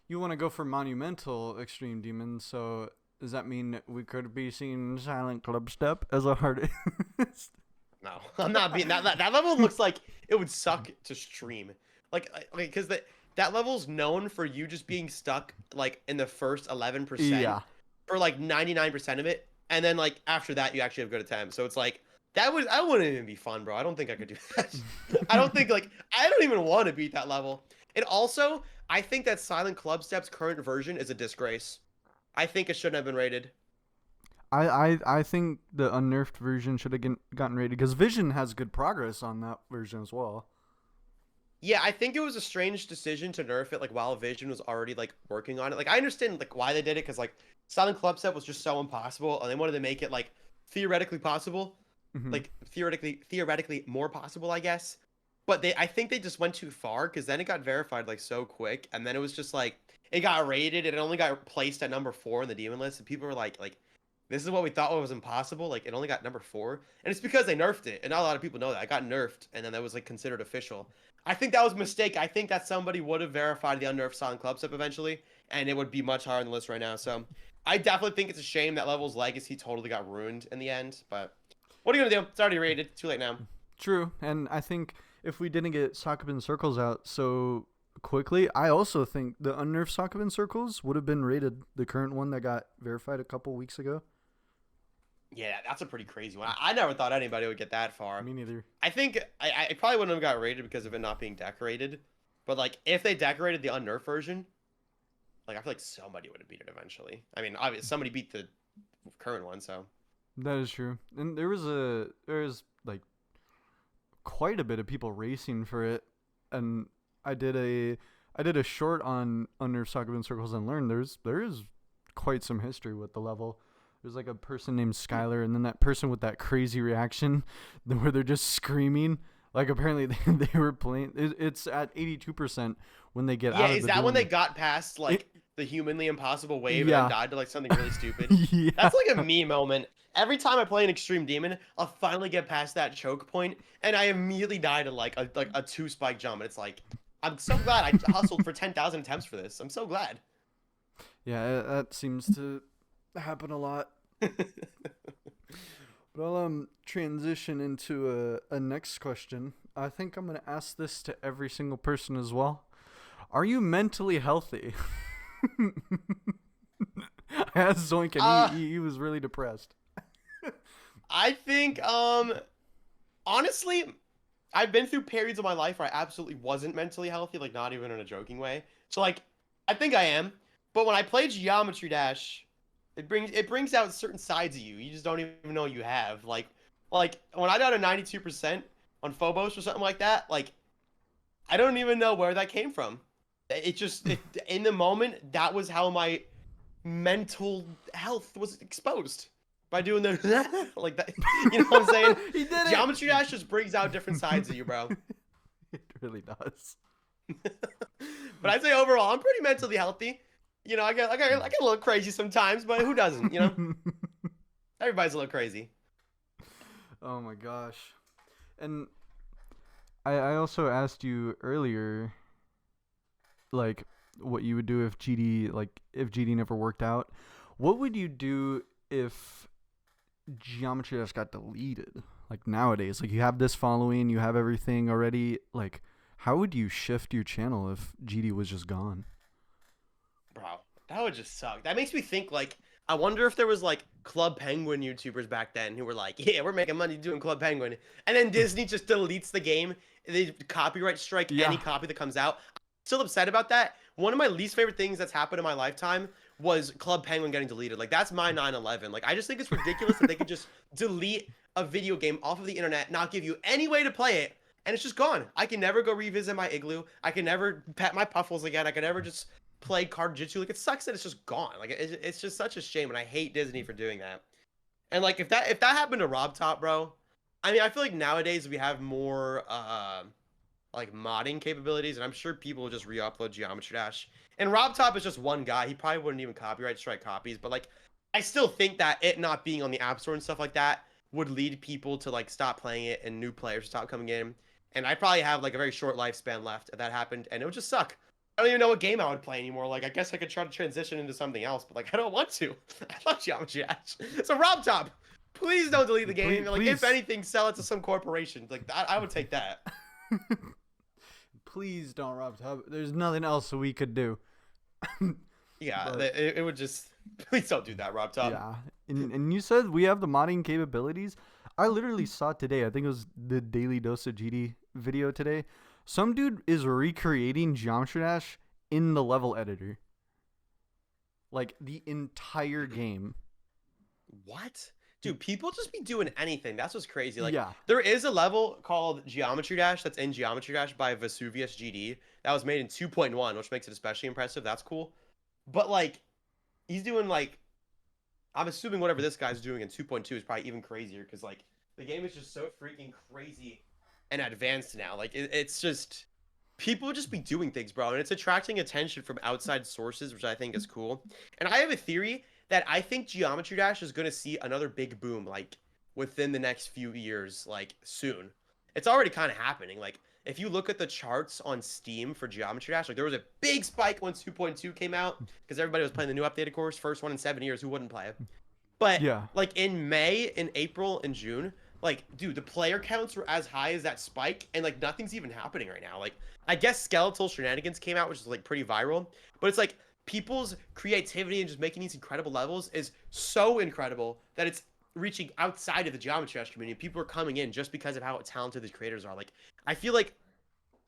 S1: you want to go for Monumental Extreme Demons, so does that mean we could be seeing Silent Club Step as a hardest?
S2: No, I'm not being that level looks like it would suck to stream. Like because that level's known for you just being stuck like in the first 11%
S1: Yeah.
S2: for like 99% of it, and then like after that you actually have good attempts. So it's like that wouldn't even be fun, bro. I don't think I could do that. I don't think like I don't even want to beat that level. And also, I think that Silent Club Step's current version is a disgrace. I think it shouldn't have been rated.
S1: I think the unnerfed version should have gotten rated because Vision has good progress on that version as well.
S2: Yeah, I think it was a strange decision to nerf it like while Vision was already like working on it. Like I understand like why they did it because like Silent Club Step was just so impossible and they wanted to make it like theoretically possible.
S1: Mhm.
S2: Like theoretically more possible, I guess. But I think they just went too far because then it got verified like so quick, and then it was just like it got rated and it only got placed at number 4 in the demon list, and people were like this is what we thought was impossible. Like it only got number 4, and it's because they nerfed it, and not a lot of people know that it got nerfed, and then that was like considered official. I think that was a mistake. I think that somebody would have verified the unnerfed Silent Club Step eventually, and it would be much higher on the list right now. So I definitely think it's a shame that level's legacy totally got ruined in the end. But what are you gonna do? It's already rated. Too late now.
S1: True, and I think if we didn't get Sockabin Circles out so quickly, I also think the unnerfed Sockabin Circles would have been rated the current one that got verified a couple weeks ago.
S2: Yeah, that's a pretty crazy one. I never thought anybody would get that far.
S1: Me neither.
S2: I think I probably wouldn't have got rated because of it not being decorated. But like, if they decorated the unnerfed version, like I feel like somebody would have beat it eventually. I mean, obviously somebody beat the current one, so.
S1: That is true. And there was like quite a bit of people racing for it, and I did a short on unnerfed Sockabin Circles and learned there is quite some history with the level. There's like a person named Skylar, and then that person with that crazy reaction where they're just screaming. Like apparently they were playing. It's at 82% when they get out.
S2: Yeah,
S1: of
S2: is
S1: the
S2: that when they
S1: building.
S2: got past like the humanly impossible wave
S1: Yeah.
S2: and then died to like something really stupid?
S1: Yeah.
S2: That's like a me moment. Every time I play an extreme demon, I'll finally get past that choke point, and I immediately die to like a 2 spike jump. And it's like, I'm so glad I hustled for 10,000 attempts for this. I'm so glad.
S1: Yeah, that seems to happen a lot. But I'll transition into a next question. I think I'm gonna ask this to every single person as well. Are you mentally healthy? I asked Zoink and he was really depressed.
S2: I think, honestly, I've been through periods of my life where I absolutely wasn't mentally healthy, like not even in a joking way. So like, I think I am. But when I play Geometry Dash, it brings out certain sides of you you just don't even know you have. Like when I got a 92% on Phobos or something like that, like I don't even know where that came from. In the moment, that was how my mental health was exposed by doing the like that. You know what I'm saying?
S1: He did it.
S2: Geometry Dash just brings out different sides of you, bro.
S1: It really does.
S2: But I'd say overall, I'm pretty mentally healthy. You know, I get a little crazy sometimes, but who doesn't? You know, everybody's a little crazy.
S1: Oh my gosh. And I also asked you earlier, like, what you would do if GD never worked out. What would you do if Geometry Dash got deleted? Like nowadays, like you have this following, you have everything already. Like, how would you shift your channel if GD was just gone?
S2: Bro, that would just suck. That makes me think, like, I wonder if there was, like, Club Penguin YouTubers back then who were like, yeah, we're making money doing Club Penguin. And then Disney just deletes the game. They copyright strike any copy that comes out. I'm still upset about that. One of my least favorite things that's happened in my lifetime was Club Penguin getting deleted. Like, that's my 9/11. Like, I just think it's ridiculous that they could just delete a video game off of the internet, not give you any way to play it, and it's just gone. I can never go revisit my Igloo. I can never pet my Puffles again. I can never just play card jitsu. Like, it sucks that it's just gone. Like, it's just such a shame, and I hate Disney for doing that. And like, if that happened to Rob Top, bro, I mean, I feel like nowadays we have more like modding capabilities, and I'm sure people will just re-upload Geometry Dash. And Rob Top is just one guy. He probably wouldn't even copyright strike copies, but like, I still think that it not being on the App Store and stuff like that would lead people to like stop playing it and new players stop coming in. And I probably have like a very short lifespan left if that happened, and it would just suck. I don't even know what game I would play anymore. Like, I guess I could try to transition into something else, but like, I don't want to. I love Geometry Dash. So Rob Top, please don't delete the game. Like, if anything, sell it to some corporation. Like, I would take that.
S1: Please don't, Rob Top. There's nothing else we could do.
S2: Yeah,
S1: But-
S2: it would just. Please don't do that, Rob Top.
S1: Yeah, and you said we have the modding capabilities. I literally saw today. I think it was the Daily Dose of GD video today. Some dude is recreating Geometry Dash in the level editor. Like the entire game.
S2: What? Dude, people just be doing anything. That's what's crazy. Like,
S1: Yeah.
S2: there is a level called Geometry Dash that's in Geometry Dash by Vesuvius GD that was made in 2.1, which makes it especially impressive. That's cool. But like, he's doing like, I'm assuming whatever this guy's doing in 2.2 is probably even crazier because like the game is just so freaking crazy and advanced now. Like, it's just people just be doing things, bro, and it's attracting attention from outside sources, which I think is cool. And I have a theory that I think Geometry Dash is going to see another big boom, like, within the next few years, like, soon. It's already kind of happening. Like, if you look at the charts on Steam for Geometry Dash, like there was a big spike when 2.2 came out because everybody was playing the new updated course, first one in 7 years. Who wouldn't play it? But
S1: Yeah.
S2: like in May, in April, in June, like dude, the player counts were as high as that spike, and like nothing's even happening right now. Like I guess Skeletal Shenanigans came out, which is like pretty viral, but it's like people's creativity and just making these incredible levels is so incredible that it's reaching outside of the Geometry Dash community. People are coming in just because of how talented these creators are. Like I feel like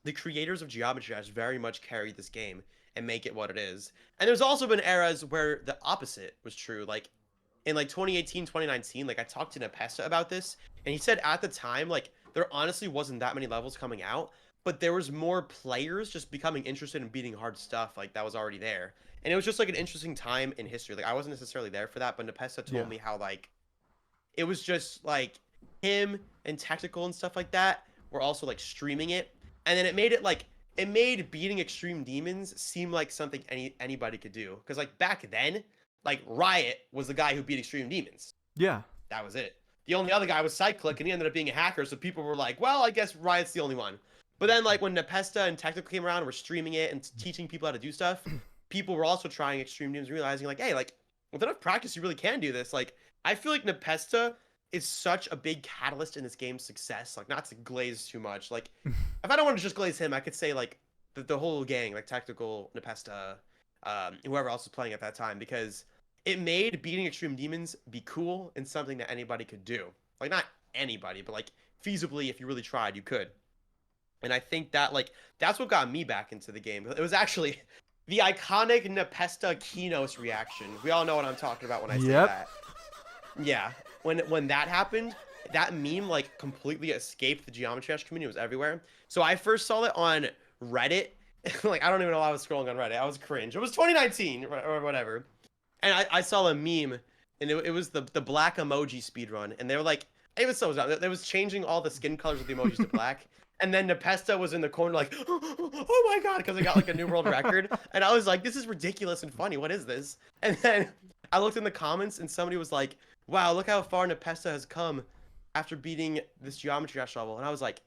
S2: the creators of Geometry Dash very much carry this game and make it what it is. And there's also been eras where the opposite was true. Like in like 2018, 2019, like I talked to Nepesta about this, and he said at the time, like there honestly wasn't that many levels coming out, but there was more players just becoming interested in beating hard stuff like that was already there. And it was just like an interesting time in history. Like I wasn't necessarily there for that, but Nepesta told me how like it was just like him and Technical and stuff like that were also like streaming it. And then it made it like it made beating Extreme Demons seem like something anybody could do. Because like back then, like Riot was the guy who beat Extreme Demons.
S1: Yeah.
S2: That was it. The only other guy was Cyclic, and he ended up being a hacker, so people were like, well, I guess Riot's the only one. But then like when Nepesta and Technical came around and were streaming it and teaching people how to do stuff, people were also trying Extreme Demons, realizing like, hey, like with enough practice, you really can do this. Like I feel like Nepesta is such a big catalyst in this game's success. Like not to glaze too much. Like if I don't want to just glaze him, I could say like the whole gang, like Technical, Nepesta, whoever else was playing at that time, because it made beating Extreme Demons be cool and something that anybody could do. Like not anybody, but like feasibly, if you really tried, you could. And I think that like that's what got me back into the game. It was actually the iconic Nepesta Kinos reaction. We all know what I'm talking about when I say that. Yeah, when that happened, that meme like completely escaped the Geometry Dash community. It was everywhere. So I first saw it on Reddit. Like I don't even know why I was scrolling on Reddit. I was cringe. It was 2019 or whatever. And I saw a meme, and it was the black emoji speedrun, and they were like, it was so dumb. They was changing all the skin colors of the emojis to black, and then Nepesta was in the corner like, oh my god, because they got like a new world record, and I was like, this is ridiculous and funny. What is this? And then I looked in the comments, and somebody was like, wow, look how far Nepesta has come after beating this Geometry Dash level, and I was like,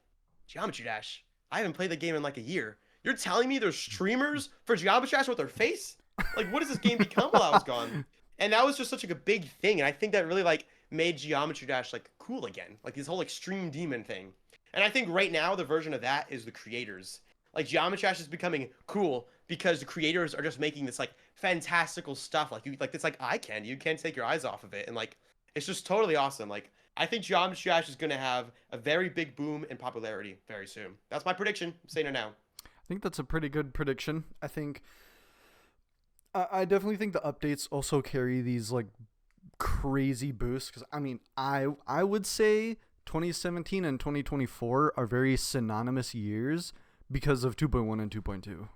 S2: Geometry Dash? I haven't played the game in like a year. You're telling me there's streamers for Geometry Dash with their face? Like, what does this game become while I was gone? And that was just such like a big thing, and I think that really like made Geometry Dash like cool again, like this whole Extreme Demon thing. And I think right now the version of that is the creators. Like Geometry Dash is becoming cool because the creators are just making this like fantastical stuff. Like it's like eye candy. You can't take your eyes off of it, and like it's just totally awesome. Like I think Geometry Dash is gonna have a very big boom in popularity very soon. That's my prediction. I'm saying it now.
S1: I think that's a pretty good prediction. I think. I definitely think the updates also carry these like crazy boosts, because I mean I would say 2017 and 2024 are very synonymous years because of 2.1 and 2.2.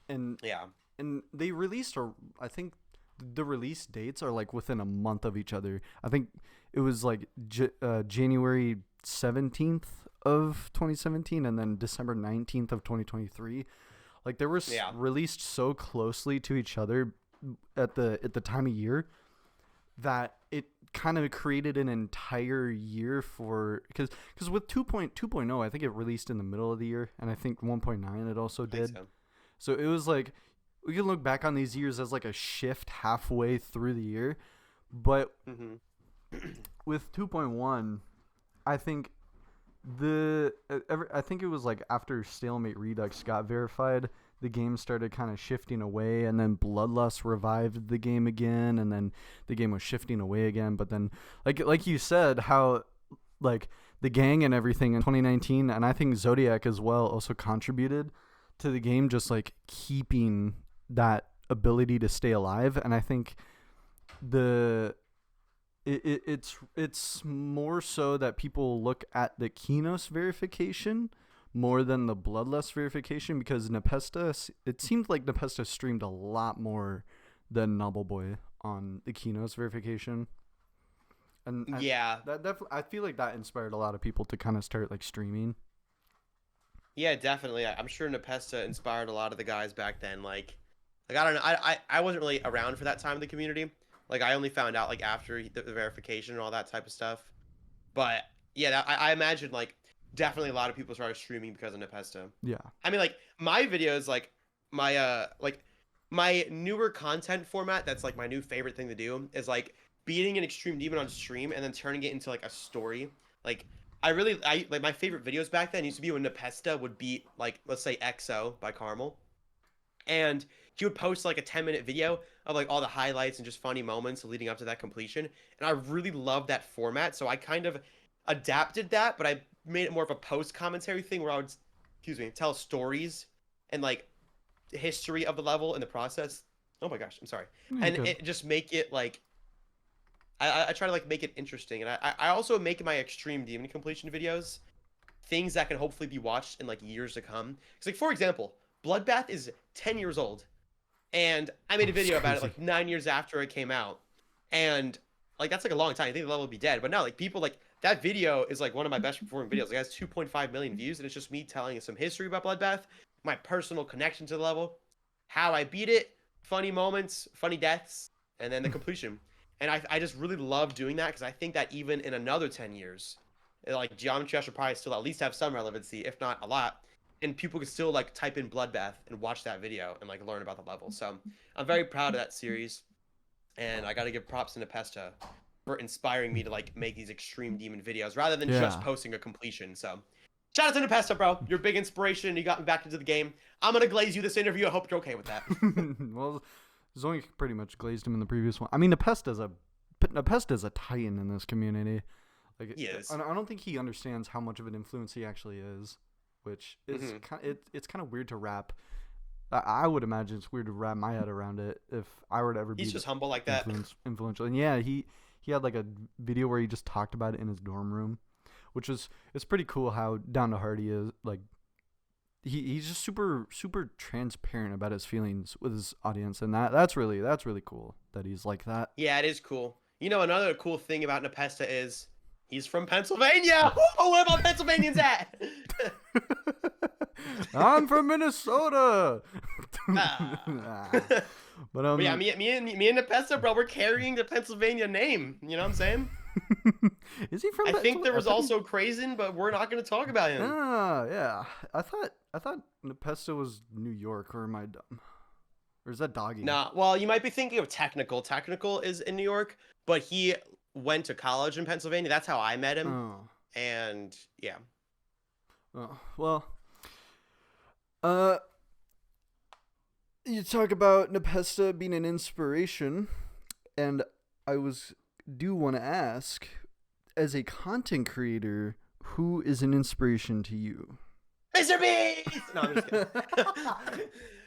S1: And
S2: yeah,
S1: and they released, or I think the release dates are like within a month of each other. I think it was like January 17th of 2017 and then December 19th of 2023. Like they were released so closely to each other at the time of year that it kind of created an entire year for, because with 2.0 I think it released in the middle of the year, and I think 1.9 it also did. So it was like we can look back on these years as like a shift halfway through the year, but with 2.1, I think I think it was like after Stalemate Redux got verified, the game started kind of shifting away, and then Bloodlust revived the game again, and then the game was shifting away again. But then, like you said, how like the gang and everything in 2019, and I think Zodiac as well also contributed to the game, just like keeping that ability to stay alive. And I think it's more so that people look at the Kinos verification more than the Bloodlust verification, because Nepesta, it seemed like Nepesta streamed a lot more than Noble Boy on the Kinos verification. And I feel like that inspired a lot of people to kind of start like streaming.
S2: Yeah, definitely. I'm sure Nepesta inspired a lot of the guys back then. Like I don't know. I wasn't really around for that time of the community. Like I only found out like after the verification and all that type of stuff. But yeah, I imagine like definitely a lot of people started streaming because of Nepesta.
S1: Yeah.
S2: I mean, like my videos, like my newer content format. That's like my new favorite thing to do is like beating an extreme demon on stream and then turning it into like a story. Like I like my favorite videos back then used to be when Nepesta would beat like let's say XO by Carmel, and he would post like a 10-minute video of like all the highlights and just funny moments leading up to that completion. And I really love that format, so I kind of adapted that, but I made it more of a post commentary thing where I would, excuse me, tell stories and like history of the level in the process. Oh my gosh, I'm sorry. And
S1: Good.
S2: it just make it like I try to like make it interesting, and I also make my extreme demon completion videos things that can hopefully be watched in like years to come. Because like for example, Bloodbath is 10 years old, and I made a video about it like 9 years after it came out, and like that's like a long time. I think the level would be dead, but now like people like that video is like one of my best performing videos. It has 2.5 million views, and it's just me telling some history about Bloodbath, my personal connection to the level, how I beat it, funny moments, funny deaths, and then the completion. And I just really love doing that because I think that even in another 10 years, like Geometry Dash should probably still at least have some relevancy, if not a lot. And people can still like type in Bloodbath and watch that video and like learn about the level. So I'm very proud of that series. And I got to give props to Nepesta for inspiring me to like make these extreme demon videos rather than just posting a completion. So shout out to Nepesta, bro. You're a big inspiration. You got me back into the game. I'm going to glaze you this interview. I hope you're okay with that.
S1: Well, Zoink pretty much glazed him in the previous one. I mean, Nepesta's a titan in this community. Like,
S2: Yes.
S1: I don't think he understands how much of an influence he actually is, which is it's kind of weird to wrap. I would imagine it's weird to wrap my head around it if I were to ever be.
S2: He's just humble like that.
S1: Influential, and yeah, he had like a video where he just talked about it in his dorm room, which is it's pretty cool how down to heart he is. Like he's just super transparent about his feelings with his audience, and that's really cool that he's like that.
S2: Yeah, it is cool. You know, another cool thing about Nepesta is he's from Pennsylvania. Oh, where my Pennsylvanians at?
S1: I'm from Minnesota.
S2: But yeah, me and Nepesta, bro, we're carrying the Pennsylvania name. You know what I'm saying?
S1: Is he from?
S2: I think there was also Crazen, but we're not going to talk about him.
S1: Yeah. I thought Nepesta was New York, or am I dumb? Or is that Doggy?
S2: Nah, well, you might be thinking of Technical. Technical is in New York, but he went to college in Pennsylvania. That's how I met him.
S1: Oh.
S2: And yeah.
S1: Oh, well. You talk about Nepesta being an inspiration, and I do want to ask, as a content creator, who is an inspiration to you?
S2: Mr. Beast! No, I'm just kidding.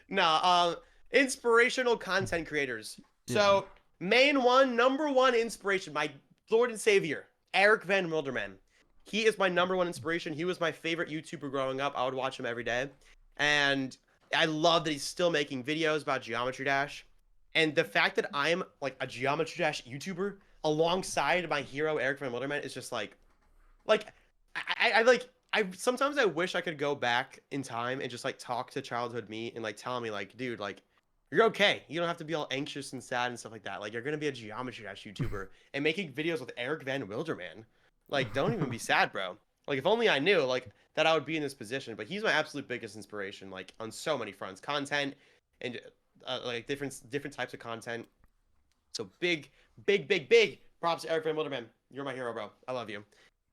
S2: No, inspirational content creators.
S1: Yeah.
S2: So, number one inspiration, my Lord and Savior, Eric Van Wilderman. He is my number one inspiration. He was my favorite YouTuber growing up. I would watch him every day. And I love that he's still making videos about Geometry Dash. And the fact that I'm like a Geometry Dash YouTuber alongside my hero, Eric Van Wilderman, is just like I sometimes I wish I could go back in time and just like talk to childhood me and like tell me like, dude, like you're okay. You don't have to be all anxious and sad and stuff like that. Like you're gonna be a Geometry Dash YouTuber and making videos with Eric Van Wilderman. Like don't even be sad, bro. Like if only I knew like that I would be in this position. But he's my absolute biggest inspiration, like on so many fronts, content and like different types of content. So big props to Eric Van Wilderman. You're my hero, bro. I love you.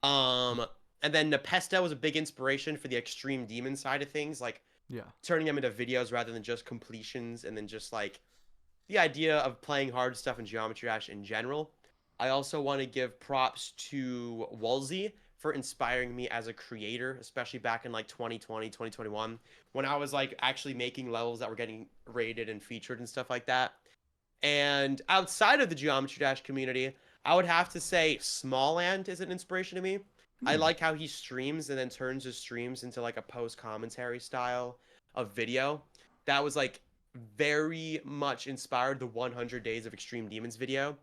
S2: And then Nepesta was a big inspiration for the extreme demon side of things, like turning them into videos rather than just completions, and then just like the idea of playing hard stuff in Geometry Dash in general. I also want to give props to Wolsey for inspiring me as a creator, especially back in like 2020, 2021, when I was like actually making levels that were getting rated and featured and stuff like that. And outside of the Geometry Dash community, I would have to say Smallland is an inspiration to me. I like how he streams and then turns his streams into like a post-commentary style of video. That was like very much inspired the 100 Days of Extreme Demons video.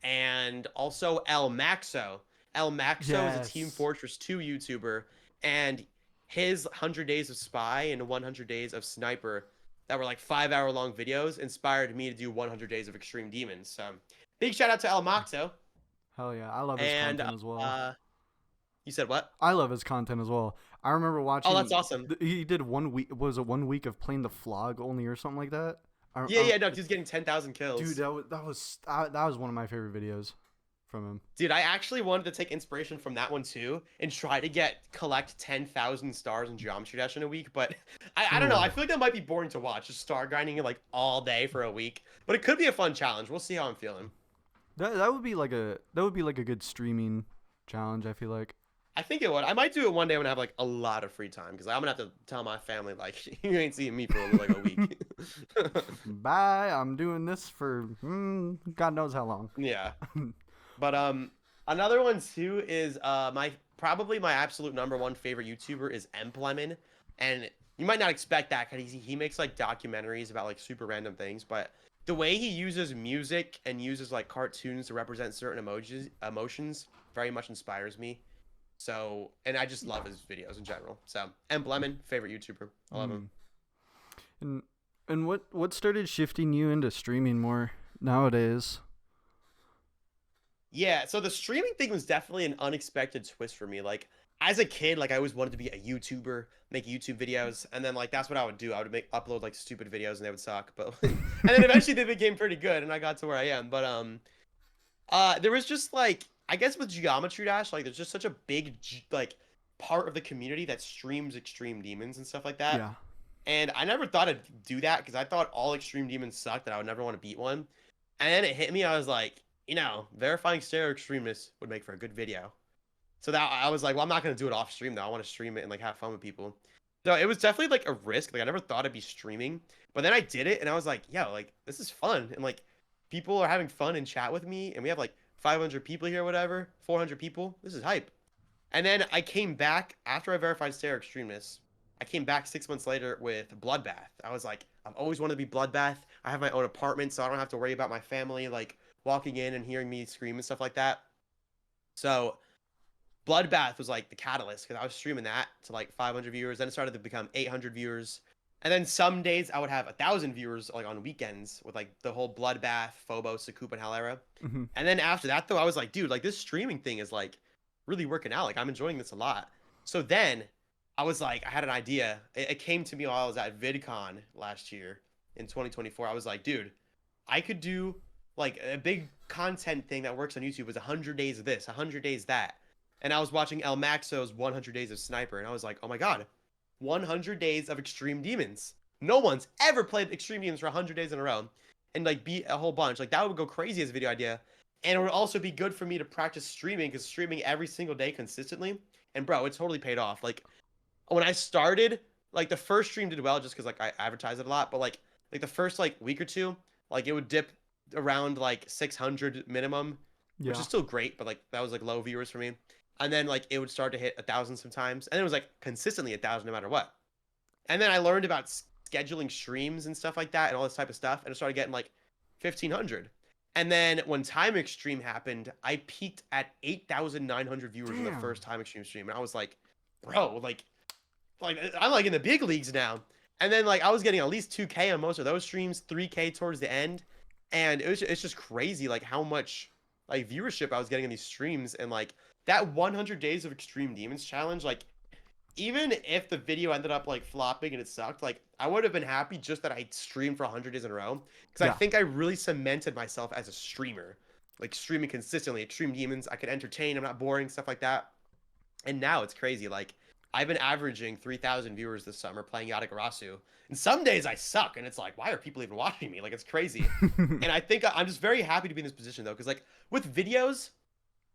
S2: And also El Maxo. El Maxo is a Team Fortress 2 YouTuber, and his 100 Days of Spy and 100 Days of Sniper that were like 5-hour-long videos inspired me to do 100 Days of Extreme Demons. So big shout out to El Maxo.
S1: Hell yeah, I love his content as well.
S2: You said what?
S1: I love his content as well. I remember
S2: Oh, that's
S1: watching.
S2: awesome.
S1: He did 1 week. Was it 1 week of playing the flog only or something like that?
S2: Yeah, no, he's getting 10,000
S1: Dude,
S2: kills.
S1: that was one of my favorite videos from him.
S2: Dude, I actually wanted to take inspiration from that one too and try to collect 10,000 stars in Geometry Dash in a week, but I don't know. I feel like that might be boring to watch, just star grinding like all day for a week. But it could be a fun challenge. We'll see how I'm feeling.
S1: That would be like a good streaming challenge. I feel like.
S2: I think it would. I might do it one day when I have like a lot of free time because I'm gonna have to tell my family like you ain't seeing me for like a week.
S1: Bye. I'm doing this for God knows how long.
S2: Yeah. But another one too is probably my absolute #1 favorite YouTuber is Emplemon, and you might not expect that because he makes like documentaries about like super random things, but the way he uses music and uses like cartoons to represent certain emotions very much inspires me. So, and I just love his videos in general. So, Emplemon, favorite YouTuber. I love him.
S1: And what started shifting you into streaming more nowadays?
S2: Yeah, so the streaming thing was definitely an unexpected twist for me. Like as a kid, like I always wanted to be a YouTuber, make YouTube videos, and then like that's what I would do. I would upload like stupid videos and they would suck, but and then eventually they became pretty good and I got to where I am. But there was just like I guess with Geometry Dash, like there's just such a big like part of the community that streams Extreme Demons and stuff like that.
S1: Yeah.
S2: And I never thought I'd do that because I thought all Extreme Demons sucked, that I would never want to beat one. And then it hit me, I was like, verifying stereo extremists would make for a good video. So that I was like, well, I'm not gonna do it off stream though. I want to stream it and like have fun with people. So it was definitely like a risk. Like I never thought I'd be streaming, but then I did it and I was like, yeah, like this is fun and like people are having fun and chat with me and we have like 500 people here, whatever, 400 people. This is hype. And then I came back after I verified stereo extremists. I came back 6 months later with Bloodbath. I was like, I've always wanted to be Bloodbath. I have my own apartment, so I don't have to worry about my family like walking in and hearing me scream and stuff like that. So Bloodbath was like the catalyst because I was streaming that to like 500 viewers. Then it started to become 800 viewers. And then some days I would have 1,000 viewers like on weekends with like the whole Bloodbath, Phobos, Sakup, and Hell era.
S1: Mm-hmm.
S2: And then after that though, I was like, dude, like this streaming thing is like really working out. Like I'm enjoying this a lot. So then I was like, I had an idea. It came to me while I was at VidCon last year in 2024. I was like, dude, I could do like a big content thing that works on YouTube was 100 days of this, 100 days that. And I was watching El Maxo's 100 Days of Sniper, and I was like, oh my god, 100 days of Extreme Demons. No one's ever played Extreme Demons for 100 days in a row and like beat a whole bunch. Like that would go crazy as a video idea. And it would also be good for me to practice streaming because streaming every single day consistently. And bro, it totally paid off. Like when I started, like the first stream did well just because like I advertised it a lot. But like the first like week or two, like it would dip around like 600 minimum, which is still great. But like that was like low viewers for me. And then like it would start to hit 1,000 sometimes. And it was like consistently 1,000 no matter what. And then I learned about scheduling streams and stuff like that and all this type of stuff. And I started getting like 1,500. And then when Time Extreme happened, I peaked at 8,900 viewers in the first Time Extreme stream. And I was like, bro, like I'm like in the big leagues now. And then like I was getting at least 2K on most of those streams, 3K towards the end. And it's just crazy like how much like viewership I was getting in these streams. And like that 100 Days of Extreme Demons challenge, like even if the video ended up like flopping and it sucked, like I would have been happy just that I streamed for 100 days in a row. Because I think I really cemented myself as a streamer, like streaming consistently. Extreme Demons, I could entertain, I'm not boring, stuff like that. And now it's crazy. Like I've been averaging 3,000 viewers this summer playing Yatagarasu. And some days I suck and it's like, why are people even watching me? Like it's crazy. And I think I'm just very happy to be in this position though. Because like with videos,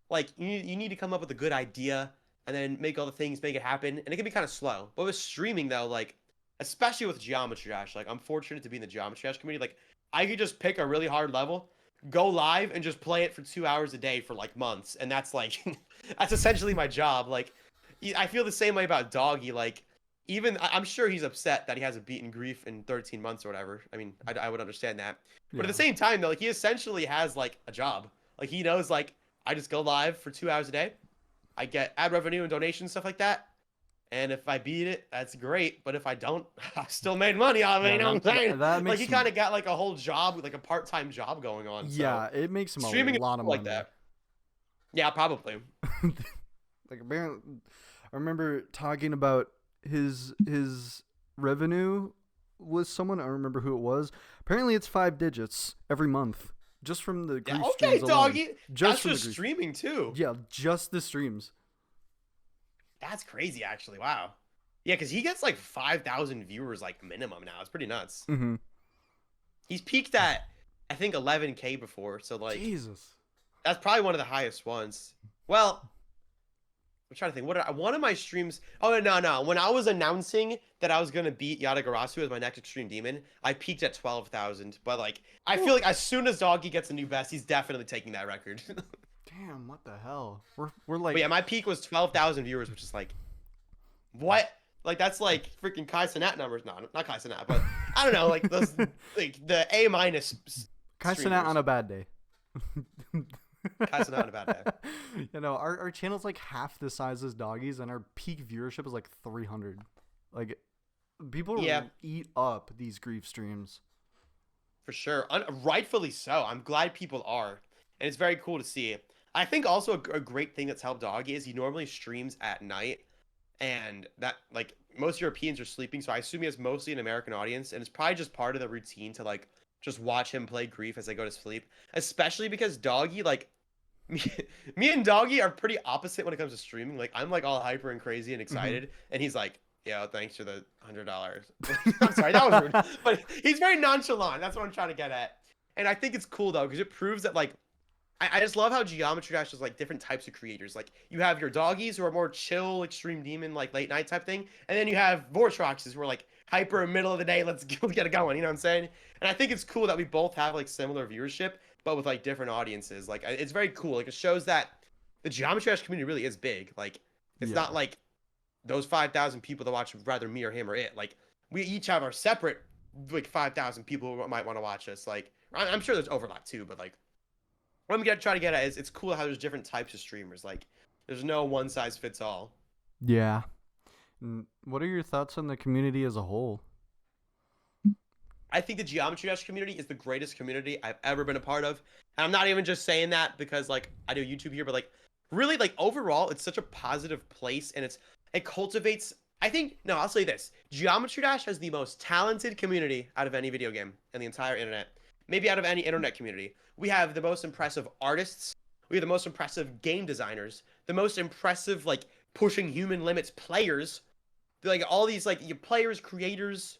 S2: like you need to come up with a good idea and then make all the things, make it happen. And it can be kind of slow. But with streaming though, like, especially with Geometry Dash, like I'm fortunate to be in the Geometry Dash community. Like I could just pick a really hard level, go live and just play it for 2 hours a day for like months. And that's like, that's essentially my job. Like I feel the same way about Doggy. Like even I'm sure he's upset that he hasn't beaten Grief in 13 months or whatever. I mean, I would understand that. But at the same time though, like he essentially has like a job. Like he knows like I just go live for 2 hours a day. I get ad revenue and donations, stuff like that. And if I beat it, that's great. But if I don't, I still made money off it. You know what I'm saying? Like he kind of got like a whole job, like a part-time job going on.
S1: Yeah, so it makes him
S2: streaming
S1: a lot of money.
S2: Like that. Yeah, probably.
S1: Like apparently, I remember talking about his revenue with someone. I don't remember who it was. Apparently, it's 5 digits every month, just from the
S2: Yeah,
S1: grief
S2: okay,
S1: streams alone.
S2: doggy.
S1: Just
S2: That's
S1: from the
S2: just
S1: grief.
S2: streaming too.
S1: Yeah, just the streams.
S2: That's crazy, actually. Wow. Yeah, because he gets like 5,000 viewers like minimum now. It's pretty nuts.
S1: Mm-hmm.
S2: He's peaked at I think 11K before, so like
S1: Jesus.
S2: that's probably one of the highest ones. Well, I'm trying to think. One of my streams? Oh no. When I was announcing that I was gonna beat Yatagarasu as my next Extreme Demon, I peaked at 12,000. But like, I feel like as soon as Doggy gets a new best, he's definitely taking that record.
S1: Damn, what the hell? We're like
S2: But yeah, my peak was 12,000 viewers, which is like, what? Like that's like freaking Kai Cenat numbers. No, not Kai Cenat, but I don't know, like those, like the A minus.
S1: Kai Cenat on a bad day.
S2: Kai Cenat on a bad day.
S1: You know, our channel's like half the size as Doggy's, and our peak viewership is like 300. Like, people eat up these grief streams.
S2: For sure, rightfully so. I'm glad people are, and it's very cool to see. I think also a great thing that's helped Doggy is he normally streams at night, and that like most Europeans are sleeping, so I assume he has mostly an American audience, and it's probably just part of the routine to like just watch him play grief as they go to sleep. Especially because Doggy, like me and Doggy are pretty opposite when it comes to streaming. Like I'm like all hyper and crazy and excited, and he's like, "Yeah, thanks for the $100." I'm sorry, that was rude, but he's very nonchalant. That's what I'm trying to get at, and I think it's cool though because it proves that like. I just love how Geometry Dash is like different types of creators. Like you have your doggies who are more chill, extreme demon, like late night type thing, and then you have Vortroxes who are like hyper middle of the day. Let's get it going. You know what I'm saying? And I think it's cool that we both have like similar viewership, but with like different audiences. Like it's very cool. Like it shows that the Geometry Dash community really is big. Like it's not like those 5,000 people that watch rather me or him or it. Like we each have our separate like 5,000 people who might want to watch us. Like I'm sure there's overlap too, but like. What I'm trying to get at is it's cool how there's different types of streamers. Like, there's no one size fits all.
S1: Yeah. What are your thoughts on the community as a whole?
S2: I think the Geometry Dash community is the greatest community I've ever been a part of. And I'm not even just saying that because, like, I do YouTube here, but, like, really, like, overall, it's such a positive place. And it cultivates, I'll say this. Geometry Dash has the most talented community out of any video game in the entire internet. Maybe out of any internet community. We have the most impressive artists. We have the most impressive game designers. The most impressive, like, pushing human limits players. Like, all these, like, players, creators,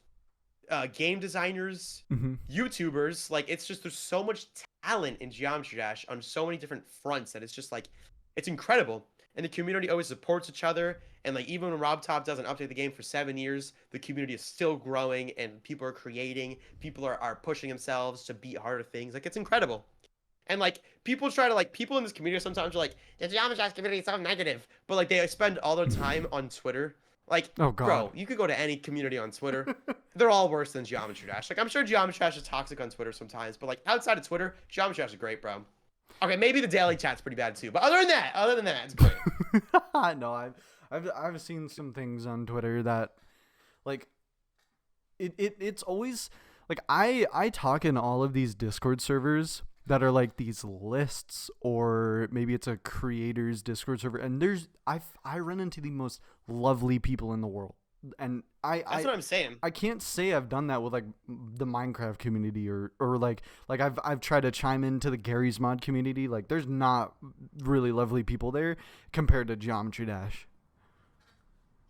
S2: game designers, YouTubers. Like, it's just, there's so much talent in Geometry Dash on so many different fronts that it's just, like, it's incredible. And the community always supports each other. And, like, even when RobTop doesn't update the game for 7 years, the community is still growing and people are creating. People are pushing themselves to beat harder things. Like, it's incredible. And, like, people try to, like, people in this community sometimes are like, the Geometry Dash community is so negative. But, like, they spend all their time on Twitter. Like,
S1: oh, God.
S2: Bro, you could go to any community on Twitter. They're all worse than Geometry Dash. Like, I'm sure Geometry Dash is toxic on Twitter sometimes. But, like, outside of Twitter, Geometry Dash is great, bro. Okay, maybe the daily chat's pretty bad, too. But other than that, it's great.
S1: No, I've seen some things on Twitter that, like, it's always like I talk in all of these Discord servers that are like these lists, or maybe it's a creator's Discord server, and I run into the most lovely people in the world, and
S2: that's what I'm saying.
S1: I can't say I've done that with like the Minecraft community or like I've tried to chime into the Gary's Mod community. Like there's not really lovely people there compared to Geometry Dash.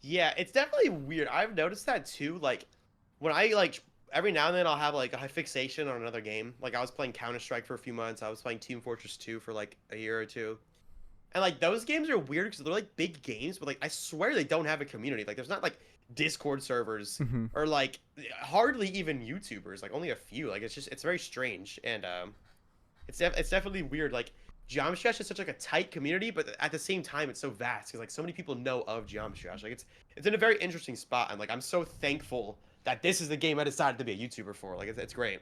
S2: Yeah, it's definitely weird. I've noticed that too. Like when I like every now and then I'll have like a fixation on another game. Like I was playing Counter-Strike for a few months. I was playing Team Fortress 2 for like a year or two. And like those games are weird because they're like big games, but like I swear they don't have a community. Like there's not like Discord servers or like hardly even YouTubers. Like only a few. Like it's very strange, and it's definitely weird. Like Geometry Dash is such like a tight community, but at the same time it's so vast because like so many people know of Geometry Dash. Like it's in a very interesting spot, and like I'm so thankful that this is the game I decided to be a YouTuber for. Like it's great,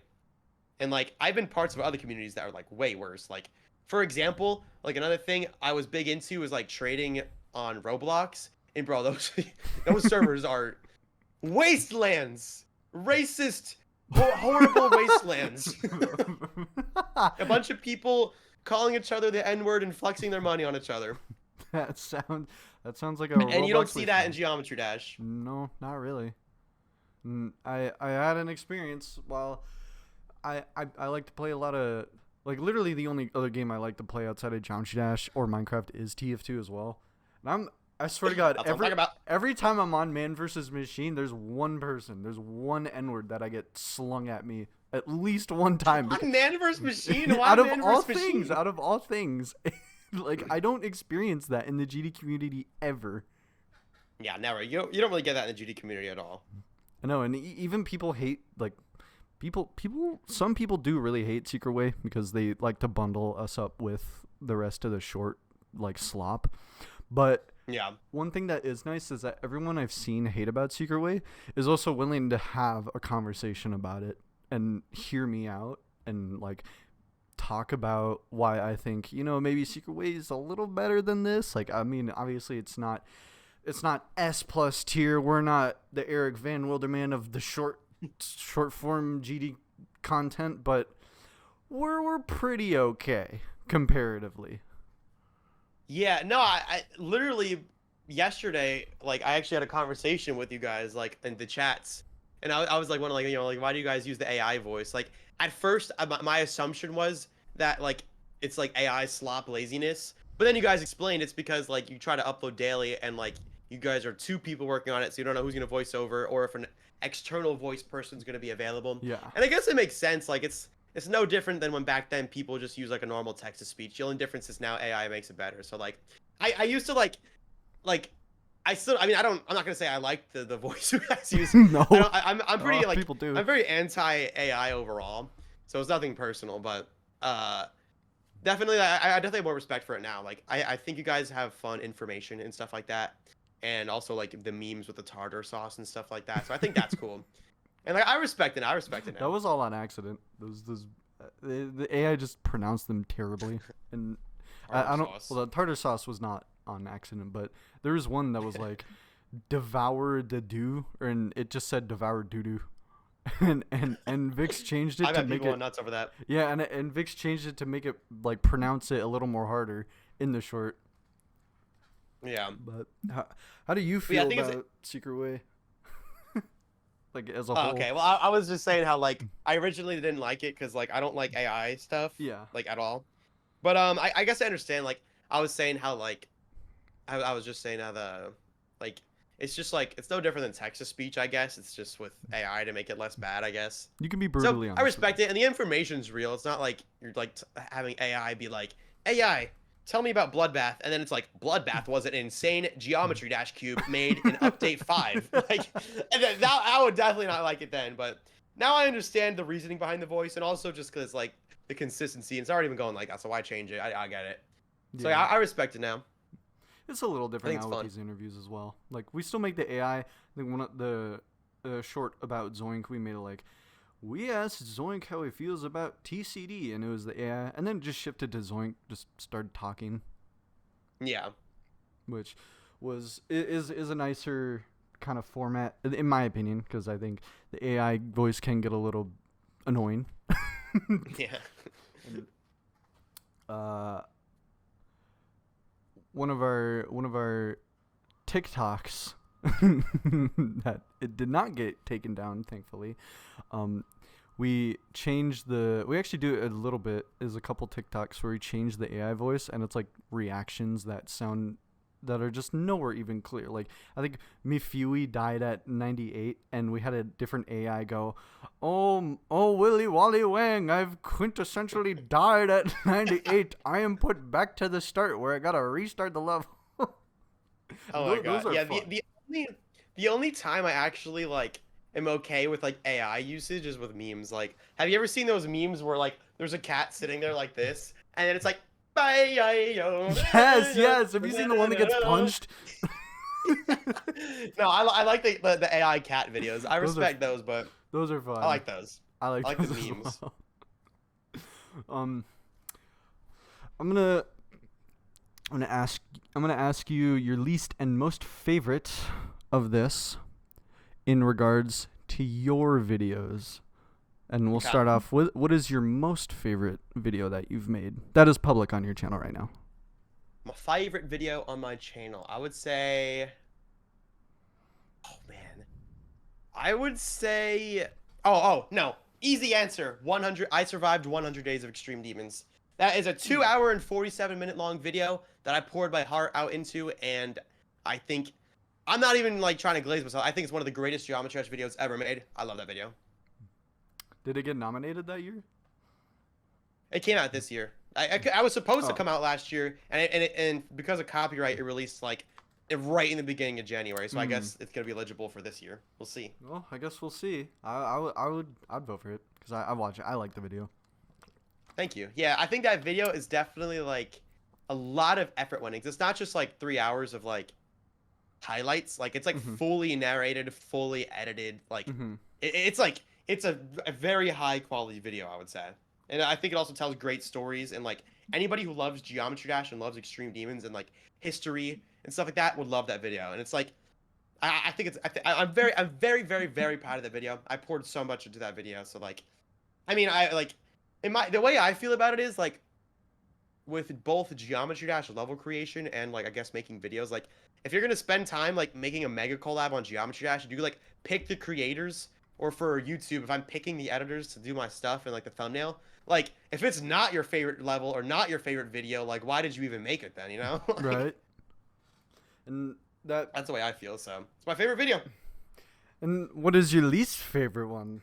S2: and like I've been parts of other communities that are like way worse. Like for example, like another thing I was big into was like trading on Roblox. And bro, those servers are wastelands, racist, horrible wastelands. A bunch of people calling each other the N-word and flexing their money on each other.
S1: That sounds like a
S2: And you don't
S1: Roblox
S2: see that in
S1: wasteland.
S2: Geometry Dash.
S1: No, not really. I had an experience while I like to play a lot of like literally the only other game I like to play outside of Geometry Dash or Minecraft is TF2 as well. And I swear to God,
S2: That's what I'm talking about.
S1: every time I'm on Man versus Machine, there's one N-word that I get slung at me at least one time.
S2: On Man vs. Machine? Why
S1: out of
S2: Man
S1: all
S2: vs. Machine?
S1: things, out of all things, like I don't experience that in the GD community ever.
S2: Yeah, never. You don't really get that in the GD community at all.
S1: I know, and even people hate like some people do really hate Secret Way because they like to bundle us up with the rest of the short like slop. But
S2: Yeah.
S1: one thing that is nice is that everyone I've seen hate about Secret Way is also willing to have a conversation about it and hear me out and like talk about why I think, maybe Secret Way is a little better than this. Like, I mean, obviously it's not S plus tier. We're not the Eric Van Wilderman of the short form GD content, but we're pretty okay comparatively.
S2: Yeah, no, I literally yesterday, like, I actually had a conversation with you guys, like, in the chats, and I was like, wondering, like, why do you guys use the AI voice? Like, at first, my assumption was that, like, it's like AI slop laziness, but then you guys explained it's because, like, you try to upload daily, and like, you guys are two people working on it, so you don't know who's gonna voice over, or if an external voice person's gonna be available.
S1: Yeah.
S2: And I guess it makes sense. Like, it's no different than when back then people just use like a normal text to speech. The only difference is now AI makes it better. So like, I used to like I mean, I'm not gonna say I like the voice you guys use.
S1: No.
S2: I'm pretty like
S1: people do.
S2: I'm very anti AI overall. So it's nothing personal, but definitely I definitely have more respect for it now. Like I think you guys have fun information and stuff like that, and also like the memes with the tartar sauce and stuff like that. So I think that's cool. And like I respect it. I respect it now.
S1: That was all on accident. The AI just pronounced them terribly, and I don't.
S2: Sauce.
S1: Well, the tartar sauce was not on accident, but there was one that was like devour the do, and it just said devour doo doo, and Vix changed it
S2: I've
S1: to
S2: had
S1: make
S2: people
S1: it
S2: going nuts over that.
S1: yeah, and Vix changed it to make it like pronounce it a little more harder in the short.
S2: Yeah.
S1: But how do you
S2: But yeah, I
S1: feel
S2: think
S1: about Secret Way? Like as a whole.
S2: Okay, well, I was just saying how like I originally didn't like it because like I don't like AI stuff,
S1: Yeah.
S2: like at all. But I guess I understand. Like I was saying how like I was just saying how the like it's just like it's no different than text to speech. I guess it's just with AI to make it less bad. I guess.
S1: You can be
S2: So
S1: brutally honest.
S2: I respect it, and the information's real. It's not like you're like having AI be like AI. Tell me about Bloodbath, and then it's like Bloodbath was an insane Geometry Dash cube made in Update 5. Like, and then that I would definitely not like it then. But now I understand the reasoning behind the voice, and also just because like the consistency. And it's already been going like that, so why change it? I get it. So yeah, I respect it now.
S1: It's a little different
S2: it's
S1: now with
S2: fun.
S1: these interviews as well. Like we still make the AI. I think one of the short about Zoink, we made it like we asked Zoink how he feels about TCD, and it was the AI, and then it just shifted to Zoink, just started talking,
S2: Yeah.
S1: which is a nicer kind of format in my opinion, because I think the AI voice can get a little annoying.
S2: Yeah.
S1: One of our TikToks that it did not get taken down, thankfully. We actually do it a little bit. Is a couple TikToks where we change the AI voice, and it's like reactions that are just nowhere even clear. Like I think Mifui died at 98, and we had a different AI go, "Oh, Willy Wally Wang, I've quintessentially died at 98. I am put back to the start where I gotta restart the level."
S2: Oh my god. Yeah, the only time I actually like am okay with like AI usage is with memes. Like, have you ever seen those memes where like there's a cat sitting there like this, and then it's like
S1: Yes. Have you seen the one that gets punched?
S2: No, I like the AI cat videos. I respect those, but
S1: those are fun.
S2: I like those.
S1: I like
S2: the
S1: those
S2: memes.
S1: well. I'm gonna ask you your least and most favorite of this in regards to your videos. And we'll start off with what is your most favorite video that you've made that is public on your channel right now?
S2: My favorite video on my channel, I would say. Oh man, I would say. Oh no, easy answer. 100. I survived 100 days of Extreme Demons. That is a 2 hour and 47-minute long video that I poured my heart out into, and I think I'm not even like trying to glaze myself. I think it's one of the greatest Geometry Dash videos ever made. I love that video.
S1: Did it get nominated that year?
S2: It came out this year. I was supposed to
S1: Oh.
S2: come out last year, and because of copyright, it released like right in the beginning of January. So I guess it's gonna be eligible for this year. We'll see.
S1: Well, I guess we'll see. I'd vote for it because I watch it. I like the video.
S2: Thank you. Yeah, I think that video is definitely like a lot of effort went into. It's not just like 3 hours of like highlights. Like it's like fully narrated, fully edited. Like it's like it's a very high quality video, I would say. And I think it also tells great stories, and like anybody who loves Geometry Dash and loves Extreme Demons and like history and stuff like that would love that video. And it's like I think it's I'm very proud of that video. I poured so much into that video. So like I mean I like the way I feel about it is like with both Geometry Dash level creation and like I guess making videos, like if you're gonna spend time like making a mega collab on Geometry Dash, do like pick the creators, or for YouTube, if I'm picking the editors to do my stuff and like the thumbnail, like if it's not your favorite level or not your favorite video, like why did you even make it then, you know? Like,
S1: Right. And
S2: that's the way I feel. So it's my favorite video.
S1: And what is your least favorite one?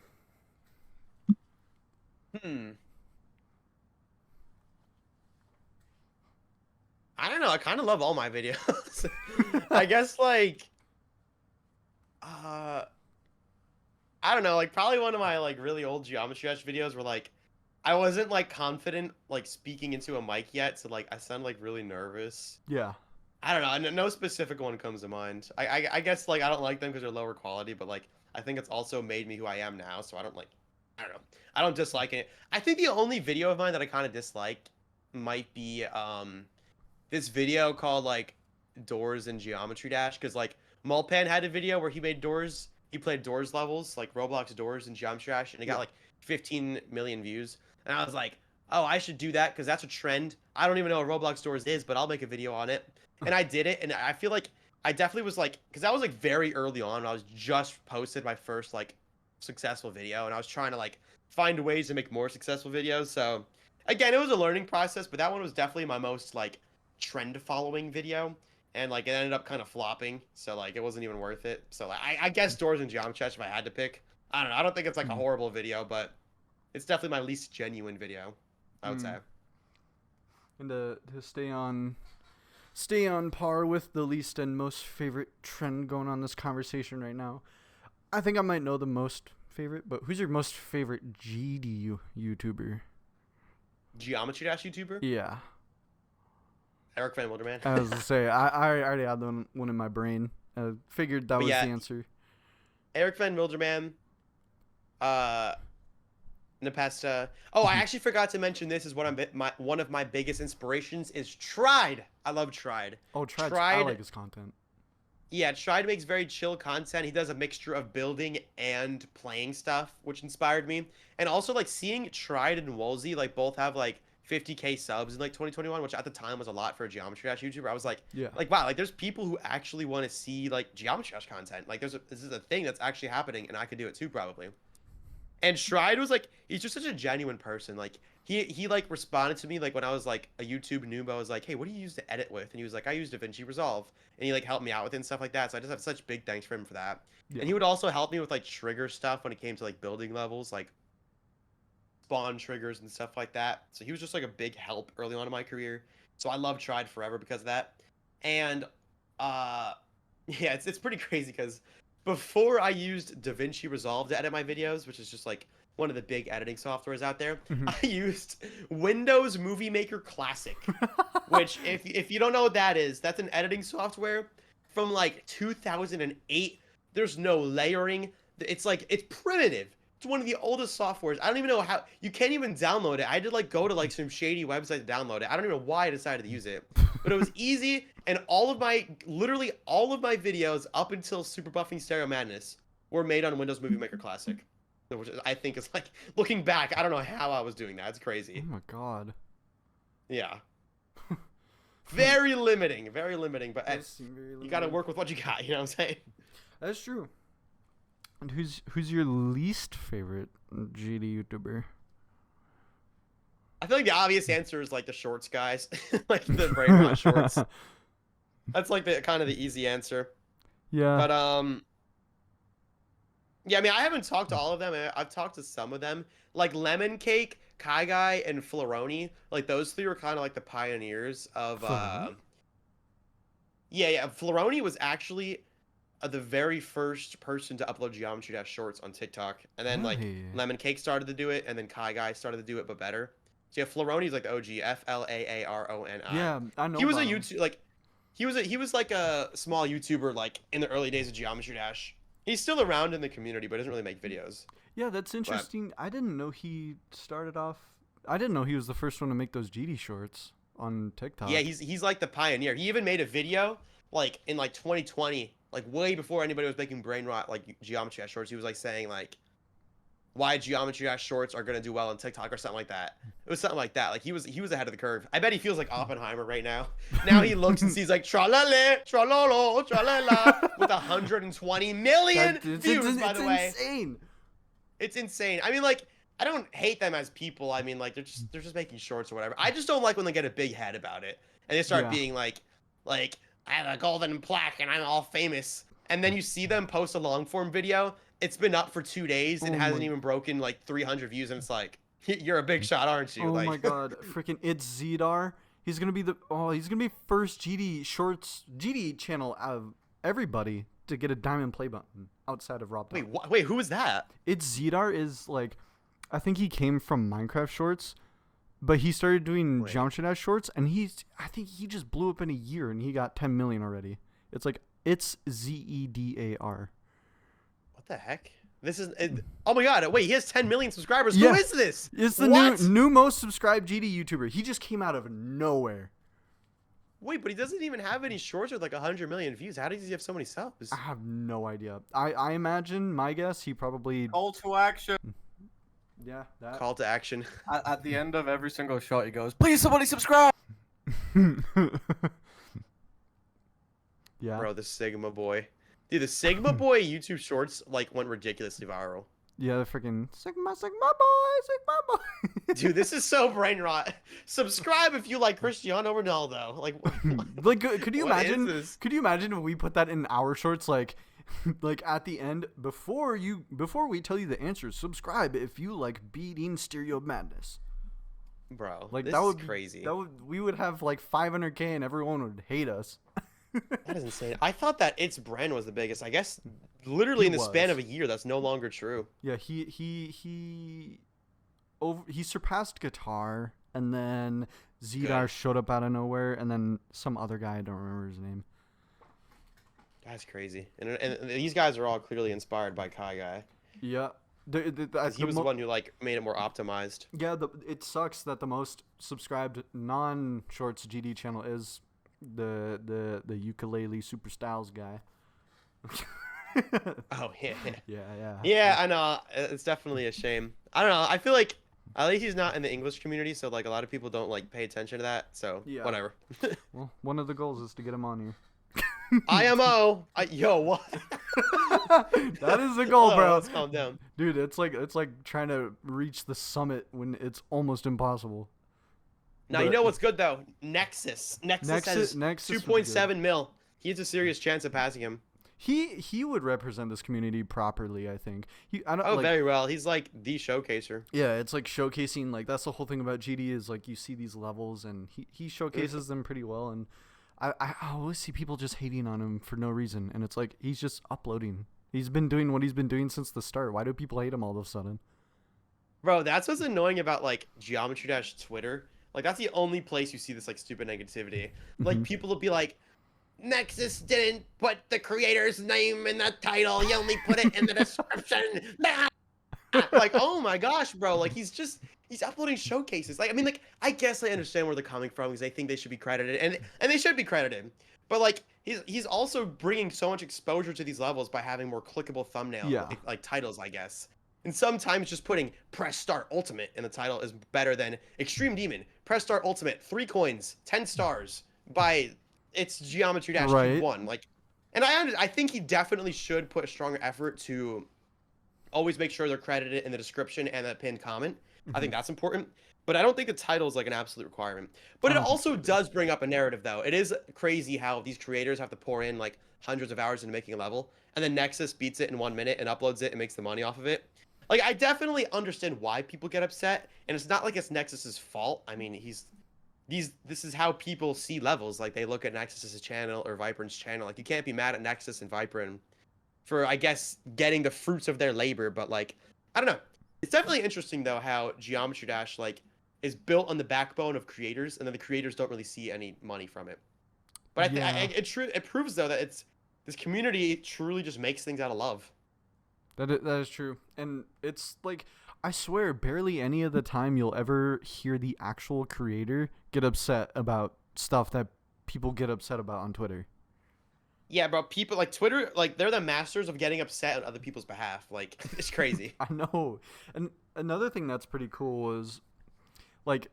S2: I don't know. I kind of love all my videos. I guess like, I don't know. Like probably one of my like really old Geometry Dash videos where like I wasn't like confident like speaking into a mic yet, so like I sound like really nervous.
S1: Yeah.
S2: I don't know. No specific one comes to mind. I guess like I don't like them because they're lower quality, but like I think it's also made me who I am now. So I don't like. I don't know. I don't dislike it. I think the only video of mine that I kind of dislike might be this video called like Doors in Geometry Dash, because like Mulpan had a video where he made doors. He played doors levels like Roblox doors in Geometry Dash, and it got like 15 million views. And I was like, oh, I should do that because that's a trend. I don't even know what Roblox doors is, but I'll make a video on it. And I did it, and I feel like I definitely was like, because that was like very early on. I was just posted my first like successful video, and I was trying to like find ways to make more successful videos. So again, it was a learning process, but that one was definitely my most like trend following video, and like it ended up kind of flopping, so like it wasn't even worth it. So like, I guess Doors and Geometry Dash if I had to pick. I don't know. I don't think it's like a horrible video, but it's definitely my least genuine video, I would say.
S1: And to stay on par with the least and most favorite trend going on this conversation right now, I think I might know the most favorite, but who's your most favorite GD YouTuber?
S2: Geometry Dash YouTuber?
S1: Yeah.
S2: Eric Van Wilderman.
S1: I was to say, I already had one in my brain. I figured that was the answer.
S2: Eric Van Wilderman, Nepesta. Oh, I actually forgot to mention this is one of my biggest inspirations is Tried. I love Tried.
S1: Oh, Tried. I like his content.
S2: Yeah, Tried makes very chill content. He does a mixture of building and playing stuff, which inspired me. And also, like, seeing Tried and Woolsey, like, both have, like, 50K subs in, like, 2021, which at the time was a lot for a Geometry Dash YouTuber. I was like, wow, like, there's people who actually want to see, like, Geometry Dash content. Like, this is a thing that's actually happening, and I could do it too, probably. And Stride was like, he's just such a genuine person. Like he like responded to me like when I was like a YouTube noob. I was like, hey, what do you use to edit with? And he was like, I use DaVinci Resolve. And he like helped me out with it and stuff like that. So I just have such big thanks for him for that. Yeah. And he would also help me with like trigger stuff when it came to like building levels, like spawn triggers and stuff like that. So he was just like a big help early on in my career. So I love Tried forever because of that. And yeah, it's pretty crazy because before I used DaVinci Resolve to edit my videos, which is just like one of the big editing softwares out there, I used Windows Movie Maker Classic, which if you don't know what that is, that's an editing software from like 2008. There's no layering. It's primitive. It's one of the oldest softwares. I don't even know how you can't even download it. I had to like go to like some shady website to download it. I don't even know why I decided to use it, but it was easy. And literally all of my videos up until Super Buffing Stereo Madness were made on Windows Movie Maker Classic, which I think is like, looking back, I don't know how I was doing that. It's crazy.
S1: Oh my god.
S2: Yeah. Very limiting, very limiting. But
S1: Does seem very
S2: you got to
S1: limited.
S2: work with what you got. You know what I'm saying?
S1: That's true. And who's your least favorite GD YouTuber?
S2: I feel like the obvious answer is like the shorts guys, like the brain rot shorts. That's like the kind of the easy answer.
S1: Yeah.
S2: But yeah, I mean, I haven't talked to all of them. I've talked to some of them, like Lemon Cake, Kai Guy, and Floroni. Like those three were kind of like the pioneers of.
S1: Floroni?
S2: Yeah. Floroni was actually the very first person to upload Geometry Dash shorts on TikTok, and then like
S1: Really?
S2: Lemon Cake started to do it, and then Kai Guy started to do it, but better. So yeah, Floroni's like the OG. Flaaroni.
S1: Yeah, I know.
S2: He was a
S1: about him.
S2: YouTube like. He was like a small YouTuber like in the early days of Geometry Dash. He's still around in the community, but doesn't really make videos.
S1: Yeah, that's interesting. I didn't know he started off. I didn't know he was the first one to make those GD shorts on TikTok.
S2: Yeah, he's like the pioneer. He even made a video like in like 2020, like way before anybody was making brain rot like Geometry Dash shorts. He was like saying like why Geometry Dash shorts are gonna do well on TikTok or something like that. It was something like that. Like he was ahead of the curve. I bet he feels like Oppenheimer right now. Now he looks and sees like tralala, tralolo, tralala with 120 million views. By the way,
S1: insane.
S2: It's insane. I mean, like I don't hate them as people. I mean, like they're just making shorts or whatever. I just don't like when they get a big head about it and they start being like I have a golden plaque and I'm all famous. And then you see them post a long form video. It's been up for 2 days and hasn't even broken like 300 views. And it's like, you're a big shot, aren't you?
S1: Oh
S2: like,
S1: my god, freaking it's Zedar. He's gonna be first GD shorts GD channel out of everybody to get a diamond play button outside of Rob.
S2: Wait, who is that?
S1: It's Zedar is like, I think he came from Minecraft shorts, but he started doing Geometry Dash shorts, and I think he just blew up in a year, and he got 10 million already. It's like it's Zedar.
S2: What the heck? This is oh my god! Wait, he has 10 million subscribers.
S1: Yeah.
S2: Who is this?
S1: It's the new most subscribed GD YouTuber. He just came out of nowhere.
S2: Wait, but he doesn't even have any shorts with like 100 million views. How does he have so many subs?
S1: I have no idea. I imagine, my guess, he probably
S3: Call to action.
S1: Yeah, that.
S2: Call to action.
S3: At the end of every single shot, he goes, "Please, somebody subscribe."
S1: Yeah.
S2: Bro, the Sigma boy. Dude, the Sigma boy YouTube shorts like went ridiculously viral.
S1: Yeah, the freaking Sigma boy.
S2: Dude, this is so brain rot. Subscribe if you like Cristiano Ronaldo. Like,
S1: like, could you
S2: what is
S1: imagine?
S2: this?
S1: Could you imagine if we put that in our shorts, like at the end before we tell you the answers? Subscribe if you like beating Stereo Madness.
S2: Bro,
S1: Like
S2: this
S1: that
S2: is
S1: would
S2: crazy.
S1: we would have like 500K and everyone would hate us.
S2: That is insane. I thought that its brand was the biggest. I guess literally in the span of a year, that's no longer true.
S1: Yeah, he surpassed Guitar, and then Zedar showed up out of nowhere, and then some other guy, I don't remember his name.
S2: That's crazy. And these guys are all clearly inspired by Kai Guy.
S1: Yeah.
S2: He was the one who like made it more optimized.
S1: Yeah, it sucks that the most subscribed non-shorts GD channel is the ukulele super styles guy.
S2: Oh yeah.
S1: Yeah,
S2: I know. It's definitely a shame. I don't know. I feel like at least he's not in the English community, so like a lot of people don't like pay attention to that. So whatever.
S1: Well, one of the goals is to get him on here.
S2: IMO. Yo, what?
S1: That is the goal, bro.
S2: Let's calm down.
S1: Dude, it's like trying to reach the summit when it's almost impossible.
S2: Now, you know what's good though? Nexus has 2.7 mil. He has a serious chance of passing him.
S1: He would represent this community properly, I think.
S2: Very well. He's like the showcaser.
S1: Yeah, it's like showcasing, like that's the whole thing about GD is like you see these levels and he showcases them pretty well, and I always see people just hating on him for no reason, and it's like he's just uploading. He's been doing what he's been doing since the start. Why do people hate him all of a sudden?
S2: Bro, that's what's annoying about like Geometry Dash Twitter. Like that's the only place you see this like stupid negativity. Like people will be like, Nexus didn't put the creator's name in the title. He only put it in the description. Like, oh my gosh, bro. Like he's uploading showcases. Like, I mean, like, I guess I understand where they're coming from because they think they should be credited, and they should be credited. But like, he's also bringing so much exposure to these levels by having more clickable thumbnail like titles, I guess. And sometimes just putting Press Start Ultimate in the title is better than Extreme Demon. Press Start Ultimate, 3 coins, 10 stars. by it's Geometry Dash Cube
S1: Right.
S2: 1. Like, and I think he definitely should put a stronger effort to always make sure they're credited in the description and the pinned comment. I think that's important. But I don't think the title is like an absolute requirement. But
S1: I
S2: it
S1: don't think
S2: also
S1: so either.
S2: does bring up a narrative, though. It is crazy how these creators have to pour in like hundreds of hours into making a level, and then Nexus beats it in 1 minute and uploads it and makes the money off of it. Like, I definitely understand why people get upset, and it's not like it's Nexus's fault. I mean, this is how people see levels. Like, they look at Nexus's channel or Viperon's channel. Like, you can't be mad at Nexus and Viperon for, I guess, getting the fruits of their labor. But like, I don't know. It's definitely interesting though how Geometry Dash like is built on the backbone of creators, and then the creators don't really see any money from it. But I think
S1: Yeah.
S2: it proves though that it's this community truly just makes things out of love.
S1: That is true. And it's like, I swear, barely any of the time you'll ever hear the actual creator get upset about stuff that people get upset about on Twitter.
S2: Yeah, bro. People like Twitter, like they're the masters of getting upset on other people's behalf. Like it's crazy.
S1: I know. And another thing that's pretty cool was, like,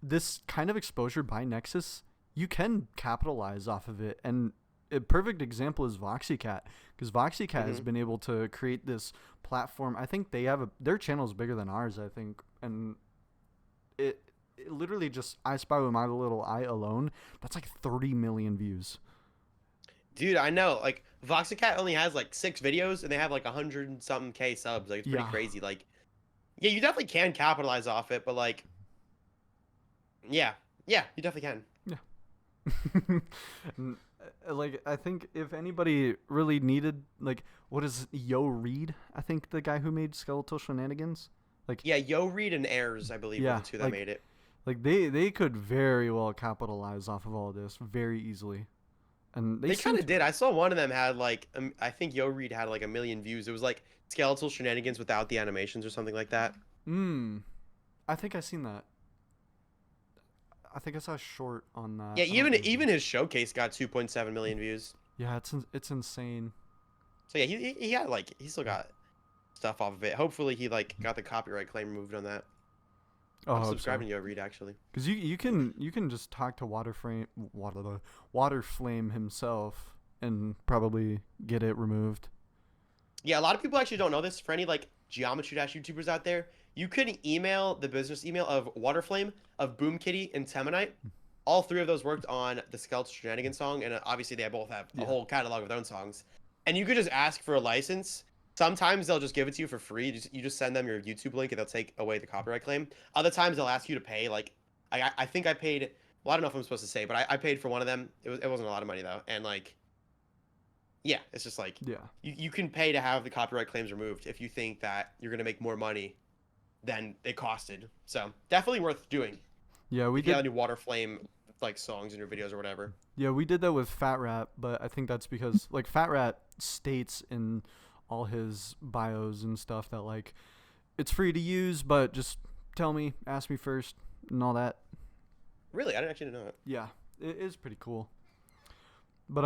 S1: this kind of exposure by Nexus, you can capitalize off of it. And a perfect example is VoxyCat, because VoxyCat has been able to create this platform. I think they have their channel is bigger than ours, I think. And it literally just, I Spy with My Little Eye alone, that's like 30 million views.
S2: Dude, I know. Like VoxyCat only has like 6 videos, and they have like 100 and something K subs. Like it's pretty
S1: Yeah.
S2: crazy. Like, yeah, you definitely can capitalize off it, but like, yeah, you definitely can.
S1: And, like, I think if anybody really needed, like, what is Yo Reed? I think the guy who made Skeletal Shenanigans. Like,
S2: Yeah, Yo Reed and Airs, I believe,
S1: Yeah,
S2: are the two that
S1: like-
S2: made it.
S1: like they could very well capitalize off of all this very easily, and
S2: They
S1: seem
S2: kind
S1: to-
S2: of did. I saw one of them had like, I think Yo Reed had like 1 million views. It was like Skeletal Shenanigans without the animations or something like that.
S1: I think I seen that. I think I saw a short on that.
S2: Yeah,
S1: I don't
S2: even
S1: remember.
S2: his showcase got 2.7 million views.
S1: Yeah, it's insane.
S2: So yeah, he had like he still got stuff off of it. Hopefully he like got the copyright claim removed on that.
S1: Oh,
S2: I'm subscribing to Yo Reed actually.
S1: because you can just talk to Waterflame himself and probably get it removed.
S2: Yeah, a lot of people actually don't know this. For any like Geometry Dash YouTubers out there, you can email the business email of Waterflame, of Boom Kitty, and Temonite. All 3 of those worked on the Skeletal Shenanigans song, and obviously they both have a
S1: Yeah.
S2: whole catalog of their own songs. And you could just ask for a license. Sometimes they'll just give it to you for free. You just send them your YouTube link, and they'll take away the copyright claim. Other times they'll ask you to pay. Like I think I paid. Well, I don't know if I'm supposed to say, but I paid for one of them. It wasn't a lot of money though, and like, yeah, it's just like
S1: Yeah.
S2: you can pay to have the copyright claims removed if you think that you're gonna make more money than it costed. So definitely worth doing.
S1: Yeah, we
S2: If you have
S1: did.
S2: any water flame like songs in your videos or whatever.
S1: Yeah, we did that with Fat Rat, but I think that's because like Fat Rat states in all his bios and stuff that like it's free to use, but just ask me first and all that.
S2: Really, I didn't actually know it.
S1: Yeah, it is pretty cool. But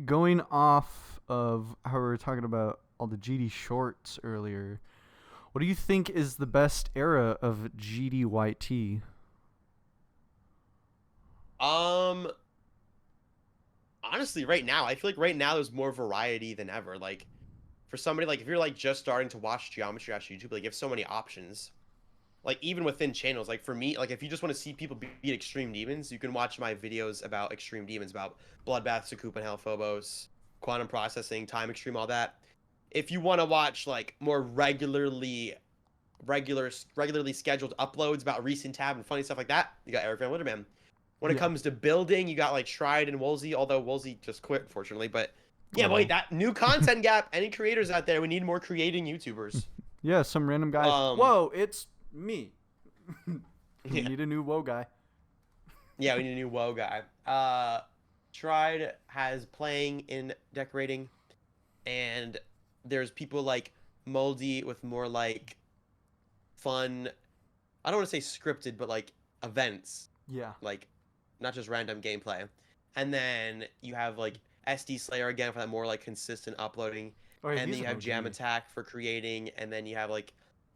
S1: going off of how we were talking about all the GD shorts earlier, what do you think is the best era of GDYT?
S2: Honestly, right now, I feel like right now there's more variety than ever. Like, for somebody like if you're like just starting to watch Geometry Dash YouTube, like you have so many options. Like even within channels, like for me, like if you just want to see people beat extreme demons, you can watch my videos about extreme demons, about Bloodbath, Sakup, and Hellphobos, quantum processing, time extreme, all that. If you want to watch like more regularly scheduled uploads about recent tab and funny stuff like that, you got Eric Van Witterman. When it
S1: Yeah.
S2: comes to building, you got like Stride and Woolsey, although Woolsey just quit, unfortunately. But yeah,
S1: Oh.
S2: wait, that new content gap. Any creators out there? We need more creating YouTubers.
S1: Yeah, some random guy.
S2: Um,
S1: Whoa, it's me. We
S2: Yeah.
S1: need a new woe guy.
S2: Yeah, we need a new WoW guy. Stride has playing in decorating, and there's people like Moldy with more like fun. I don't want to say scripted, but like events,
S1: Yeah.
S2: like not just random gameplay. And then you have like SD Slayer again for that more like consistent uploading.
S1: Oh, yeah,
S2: And
S1: he's
S2: then you
S1: an
S2: have
S1: OG.
S2: Jam Attack for creating, and then you have like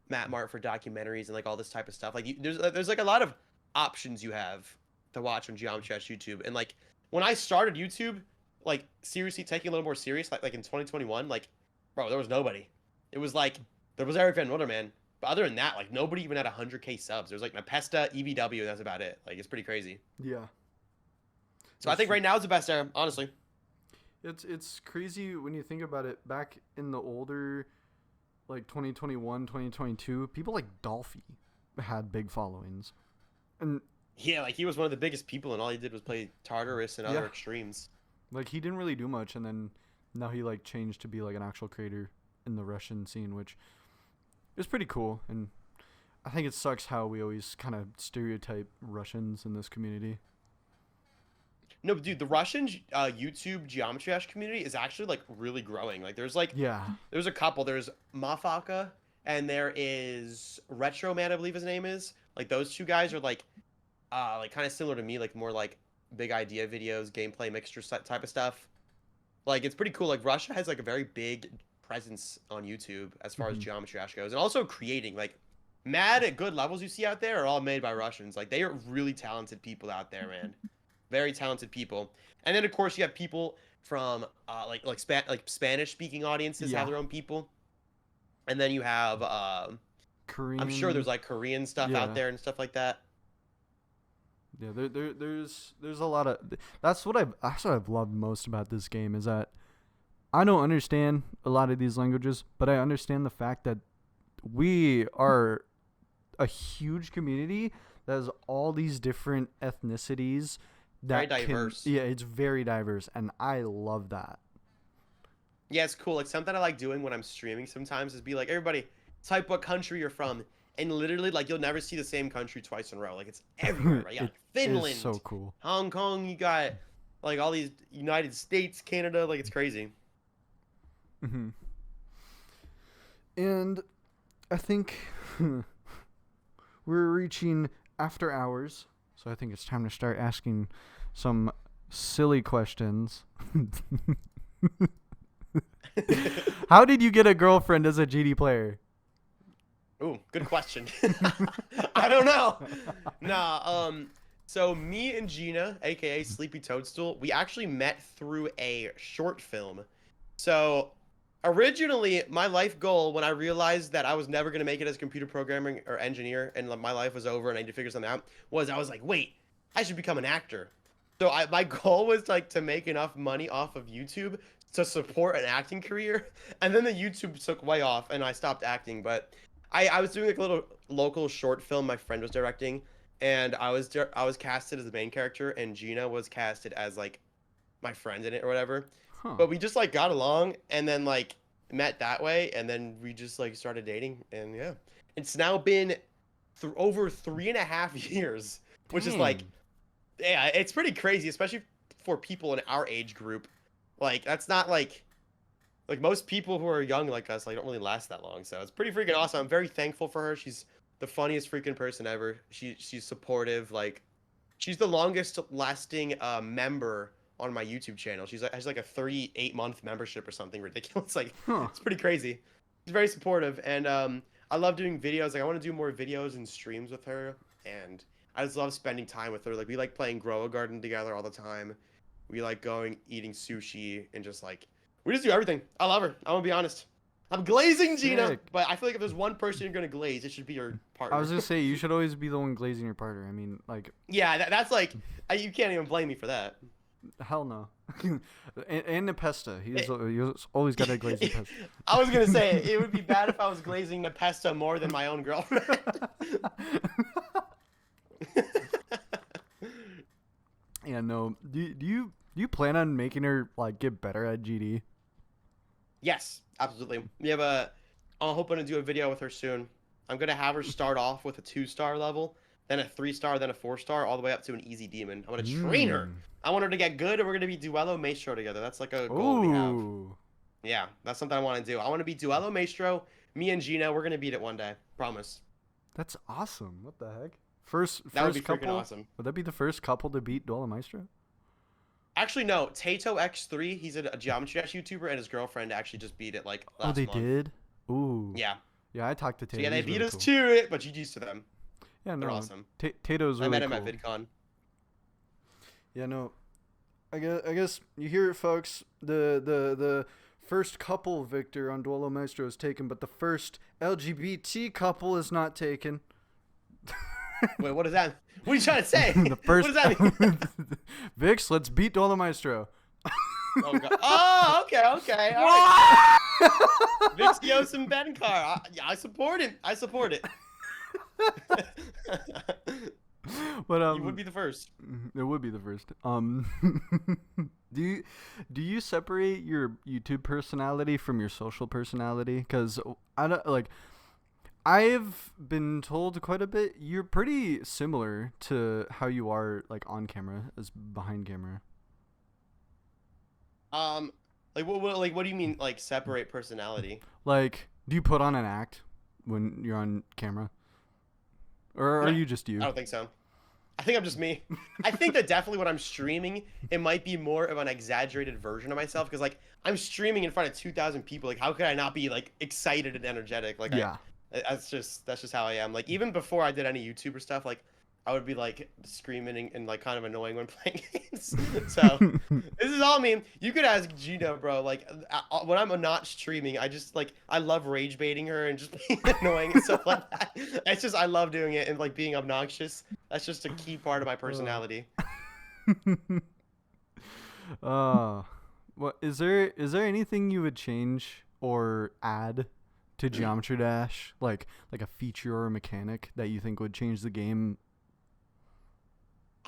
S2: Matt Mart for documentaries and like all this type of stuff. Like there's like a lot of options you have to watch on Geometry Dash YouTube. And like when I started YouTube, like seriously taking a little more serious, like in 2021, like bro, there was nobody. It was like there was Eric Van Wilderman, but other than that, like nobody even had 100K subs. There was like Nepesta, EVW, and that's about it. Like it's pretty crazy.
S1: Yeah.
S2: So I think right now is the best era, honestly.
S1: It's crazy when you think about it. Back in the older, like 2021, 2022, people like Dolphy had big followings, and
S2: Yeah, like he was one of the biggest people, and all he did was play Tartarus and other
S1: Yeah.
S2: extremes.
S1: like he didn't really do much, and then now he like changed to be like an actual creator in the Russian scene, which is pretty cool. And I think it sucks how we always kind of stereotype Russians in this community.
S2: No, but dude, the Russian YouTube Geometry Dash community is actually like really growing. Like there's like
S1: Yeah.
S2: there's a couple. There's Mafaka and there is Retro Man, I believe his name is. Like those two guys are like kind of similar to me, like more like big idea videos, gameplay mixture type of stuff. Like it's pretty cool. Like Russia has like a very big presence on YouTube as far as
S1: Mhm.
S2: Geometry Dash goes, and also creating like mad at good levels you see out there are all made by Russians. Like they are really talented people out there, man. Very talented people. And then of course you have people from like Spanish speaking audiences
S1: Yeah.
S2: have their own people. And then you have
S1: Korean.
S2: I'm sure there's like Korean stuff
S1: Yeah.
S2: out there and stuff like that.
S1: Yeah, there's a lot of that's what I've loved most about this game is that I don't understand a lot of these languages, but I understand the fact that we are a huge community that has all these different ethnicities
S2: Very
S1: that
S2: diverse.
S1: Yeah, it's very diverse, and I love that.
S2: Yeah, it's cool. Like something I like doing when I'm streaming sometimes is be like, everybody, type what country you're from. And literally, like, you'll never see the same country twice in a row. Like, it's everywhere, right? You got
S1: It
S2: Finland,
S1: is so cool.
S2: Hong Kong, you got, like, all these United States, Canada. Like, it's crazy.
S1: Hmm. And I think we're reaching after hours, so I think it's time to start asking some silly questions. How did you get a girlfriend as a GD player?
S2: Ooh, good question. I don't know. Nah, so me and Gina, aka Sleepy Toadstool, we actually met through a short film. So originally, my life goal when I realized that I was never gonna make it as a computer programming or engineer and my life was over and I need to figure something out, was I was like, wait, I should become an actor. So my goal was like to make enough money off of YouTube to support an acting career, and then the YouTube took way off and I stopped acting, but. I was doing like a little local short film my friend was directing, and I was casted as the main character, and Gina was casted as like my friend in it or whatever.
S1: Huh.
S2: But we just like got along, and then like met that way, and then we just like started dating, and yeah, it's now been over 3.5 years, which is like,
S1: Dang.
S2: yeah, it's pretty crazy, especially for people in our age group. Like that's not like most people who are young like us, like don't really last that long. So it's pretty freaking awesome. I'm very thankful for her. She's the funniest freaking person ever. She's supportive. Like she's the longest lasting member on my YouTube channel. Has like a 38-month membership or something ridiculous. Like
S1: Huh.
S2: it's pretty crazy. She's very supportive, and I love doing videos. Like I want to do more videos and streams with her, and I just love spending time with her. Like we like playing Grow a Garden together all the time. We like going eating sushi and just like. We just do everything. I love her. I'm gonna be honest. I'm glazing Gina,
S1: Sick.
S2: but I feel like if there's one person you're gonna glaze, it should be your partner.
S1: I was gonna say you should always be the one glazing your partner. I mean, like,
S2: Yeah, that's like you can't even blame me for that.
S1: hell no. and Nepesta, he's always got to glaze Nepesta.
S2: I was gonna say it would be bad if I was glazing Nepesta more than my own girlfriend.
S1: Yeah, no. Do you plan on making her like get better at GD?
S2: Yes, absolutely. I'm hoping to do a video with her soon. I'm gonna have her start off with a 2-star level, then a 3-star, then a 4-star, all the way up to an easy demon. I'm gonna train her. I want her to get good, and we're gonna be Duello Maestro together. That's like a goal we have.
S1: Ooh.
S2: Yeah, that's something I want to do. I want to be Duello Maestro. Me and Gina, we're gonna beat it one day. Promise.
S1: That's awesome. What the heck? First
S2: That would be
S1: couple.
S2: freaking awesome.
S1: Would that be the first couple to beat Duelo Maestro?
S2: Actually, no. Tato X3, he's a Geometry Dash YouTuber, and his girlfriend actually just beat it like last
S1: Oh, they
S2: month.
S1: did. Ooh.
S2: Yeah.
S1: Yeah, I talked to
S2: So
S1: Tato.
S2: yeah, they
S1: He's
S2: beat
S1: really
S2: us
S1: cool.
S2: to it, but GG's to them.
S1: Yeah, no.
S2: They're awesome.
S1: Tato's
S2: I
S1: really
S2: met him
S1: cool.
S2: at VidCon.
S1: Yeah, no. I guess you hear it, folks. The first couple victor on Duelo Maestro is taken, but the first LGBT couple is not taken.
S2: Wait, what is that? What are you trying to say?
S1: The first
S2: What does that mean?
S1: Vix, let's beat Duelo Maestro.
S2: Oh, God. Oh, okay, okay. All right. Vixios and Benkar. I support him. I support it.
S1: But
S2: You would be the first.
S1: it would be the first. Do you separate your YouTube personality from your social personality? Because I don't like. I've been told quite a bit. You're pretty similar to how you are like on camera as behind camera.
S2: What do you mean, like, separate personality?
S1: Like, do you put on an act when you're on camera, or are
S2: No,
S1: you just you?
S2: I don't think so. I think I'm just me. I think that definitely when I'm streaming, it might be more of an exaggerated version of myself because, like, I'm streaming in front of 2,000 people. Like, how could I not be like excited and energetic? Like,
S1: Yeah.
S2: that's just how I am. Like, even before I did any YouTuber stuff, like, I would be like screaming and like kind of annoying when playing games. So this is all me. You could ask Gina, bro. Like when I'm not streaming, I love rage baiting her and just being annoying and stuff like that. It's just I love doing it and like being obnoxious. That's just a key part of my personality.
S1: What is there anything you would change or add to Geometry Dash, like a feature or a mechanic that you think would change the game?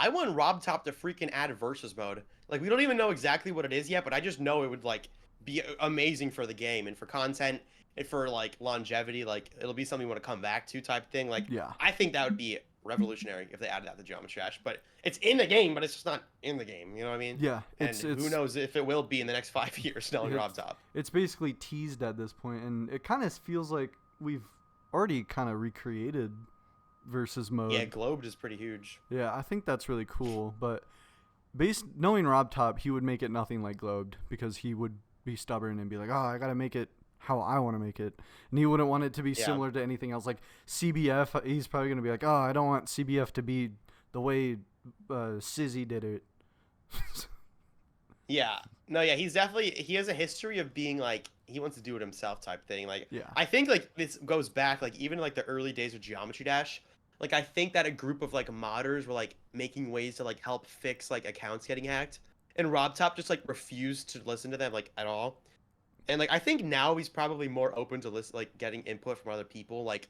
S2: I want Rob Top to freaking add versus mode. Like, we don't even know exactly what it is yet, but I just know it would, like, be amazing for the game and for content and for, like, longevity. Like, it'll be something you want to come back to type thing. Like,
S1: Yeah.
S2: I think that would be revolutionary if they added that to Geometry Dash. But it's in the game, but it's just not in the game. You know what I mean?
S1: Yeah.
S2: And who knows if it will be in the next 5 years, knowing Rob Top.
S1: It's basically teased at this point, and it kind of feels like we've already kind of recreated versus mode.
S2: Yeah, Globed is pretty huge.
S1: Yeah, I think that's really cool. But knowing Rob Top, he would make it nothing like Globed because he would be stubborn and be like, "Oh, I gotta make it how I want to make it," and he wouldn't want it to be similar to anything else. Like CBF, he's probably gonna be like, "Oh, I don't want CBF to be the way Sizzy did it."
S2: Yeah. No, yeah, he has a history of being like he wants to do it himself type thing. Like
S1: Yeah.
S2: I think like this goes back like even like the early days of Geometry Dash. Like I think that a group of like modders were like making ways to like help fix like accounts getting hacked. And Rob Top just like refused to listen to them like at all. And like I think now he's probably more open to listen like getting input from other people. Like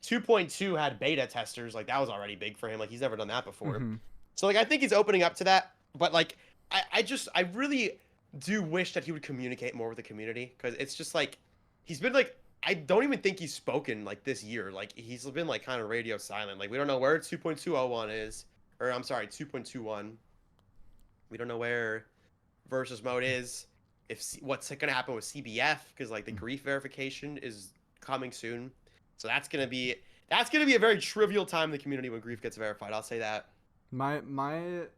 S2: 2.2 had beta testers, like that was already big for him. Like he's never done that before.
S1: Mhm.
S2: So like I think he's opening up to that. But like I really do wish that he would communicate more with the community because it's just like he's been like I don't even think he's spoken like this year. Like he's been like kind of radio silent. Like we don't know where 2.201 is, or I'm sorry, 2.21. We don't know where versus mode is. What's gonna happen with CBF because like the grief verification is coming soon. So that's gonna be a very trivial time in the community when grief gets verified. I'll say that.
S1: My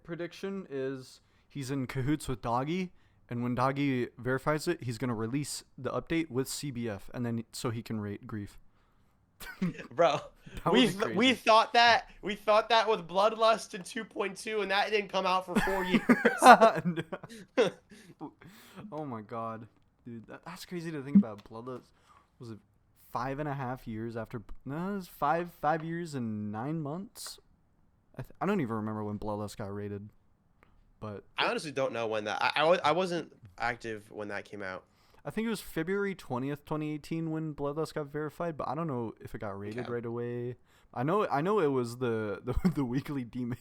S1: prediction is he's in cahoots with Doggy, and when Doggy verifies it, he's gonna release the update with CBF, and then so he can rate grief.
S2: Bro,
S1: That would
S2: we
S1: be crazy.
S2: we thought that with Bloodlust in 2.2, and that didn't come out for 4 years.
S1: Oh my god, dude, that's crazy to think about. Bloodlust was it 5.5 years after? No, it was 5 years and 9 months. I don't even remember when Bloodlust got rated, but
S2: I honestly don't know when that. I wasn't active when that came out.
S1: I think it was February 20th, 2018 when Bloodlust got verified, but I don't know if it got rated right away. I know it was the weekly demon.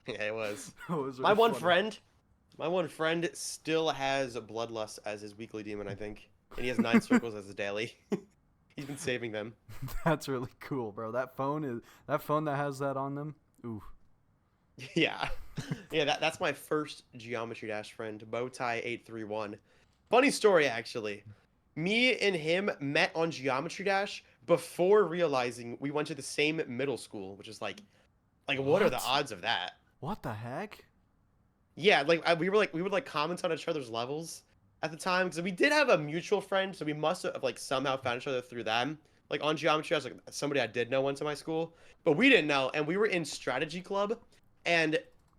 S2: Yeah, it was.
S1: It was
S2: My
S1: really
S2: one
S1: funny.
S2: friend still has Bloodlust as his weekly demon, I think, and he has 9 circles as his daily. He's been saving them.
S1: That's really cool, bro. That phone that has that on them. Ooh.
S2: Yeah, yeah. That's my first Geometry Dash friend, Bowtie831. Funny story, actually. Me and him met on Geometry Dash before realizing we went to the same middle school, which is like what are the
S1: What?
S2: odds of that?
S1: What the heck?
S2: Yeah, we would like comment on each other's levels at the time because we did have a mutual friend, so we must have like somehow found each other through them. Like on Geometry Dash, like somebody I did know went to my school, but we didn't know, and we were in strategy club, and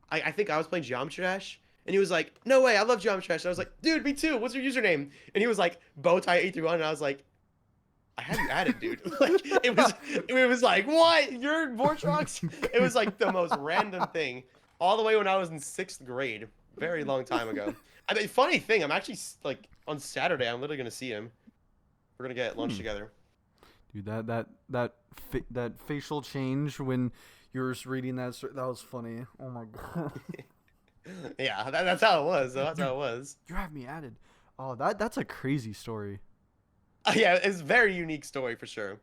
S2: I think I was playing Geometry Dash, and he was like, "No way, I love Geometry Dash." And I was like, "Dude, me too. What's your username?" And he was like, "Bowtie 831," and I was like, "I have you added, dude." Like it was like, "What? You're Vortrox?" It was like the most random thing, all the way when I was in 6th grade, very long time ago. I mean, funny thing, I'm actually like on Saturday, I'm literally gonna see him. We're gonna get lunch together.
S1: Dude, that facial change when you were reading that was funny. Oh my god.
S2: Yeah, that's how it was. That's how it was.
S1: You have me added. Oh, that's a crazy story.
S2: Yeah, it's a very unique story for sure.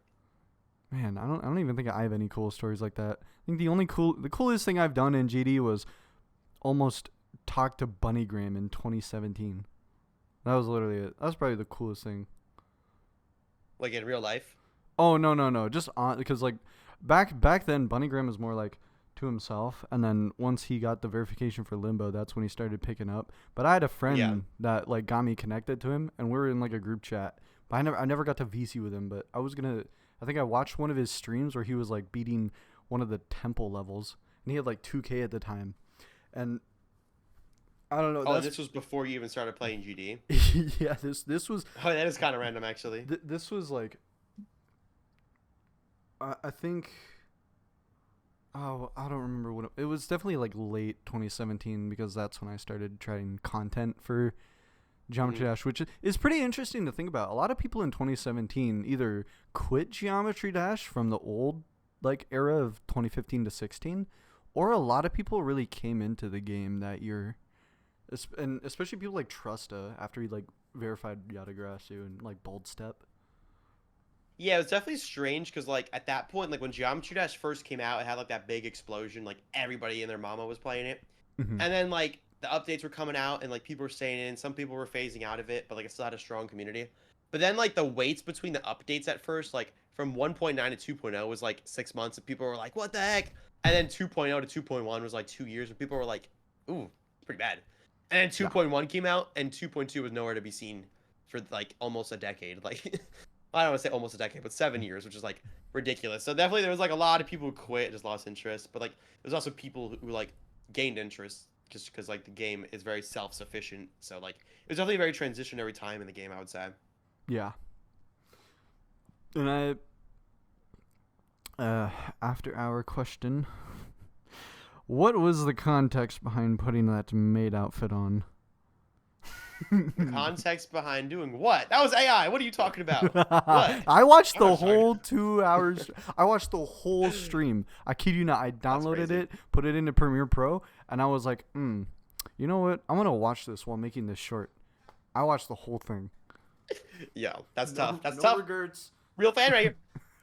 S1: Man, I don't even think I have any cool stories like that. I think the coolest thing I've done in GD was almost talk to Bunnygram in 2017. That was literally it. That's probably the coolest thing.
S2: Like in real life.
S1: Oh no, just on because like back then Bunnygram was more like to himself, and then once he got the verification for Limbo, that's when he started picking up. But I had a friend that like got me connected to him, and we were in like a group chat. But I never got to VC with him, but I think I watched one of his streams where he was like beating one of the temple levels, and he had like 2K at the time, and I don't know.
S2: Oh, this was before you even started playing GD.
S1: Yeah, this was.
S2: Oh, that is kind of random, actually.
S1: This was like. I think. Oh, I don't remember what it was. Definitely like late 2017 because that's when I started trying content for Geometry Dash, which is pretty interesting to think about. A lot of people in 2017 either quit Geometry Dash from the old like era of 2015 to 16, or a lot of people really came into the game that year, and especially people like Trusta after he like verified Yatagrasu and like Bold Step.
S2: Yeah, it was definitely strange because, like, at that point, like, when Geometry Dash first came out, it had, like, that big explosion. Like, everybody and their mama was playing it.
S1: Mm-hmm.
S2: And then, like, the updates were coming out, and, like, people were staying in. Some people were phasing out of it, but, like, it still had a strong community. But then, like, the waits between the updates at first, like, from 1.9 to 2.0 was, like, 6 months, and people were like, what the heck? And then 2.0 to 2.1 was, like, 2 years, and people were like, ooh, it's pretty bad. And then 2.1 came out, and 2.2 was nowhere to be seen for, like, almost a decade. Like... I don't want to say almost a decade, but 7 years, which is like ridiculous. So definitely there was like a lot of people who quit, just lost interest. But like there's also people who like gained interest just because like the game is very self-sufficient. So like it was definitely a very transitionary time in the game, I would say.
S1: Yeah. And after our question, what was the context behind putting that maid outfit on?
S2: Context behind doing what? That was AI. What are you talking about? What?
S1: I watched the whole 2 hours. I watched the whole stream. I kid you not. I downloaded it, put it into Premiere Pro, and I was like, you know what? I'm gonna watch this while making this short. I watched the whole thing.
S2: Yeah, that's tough. That's
S1: no
S2: tough.
S1: Regrets.
S2: Real fan right here.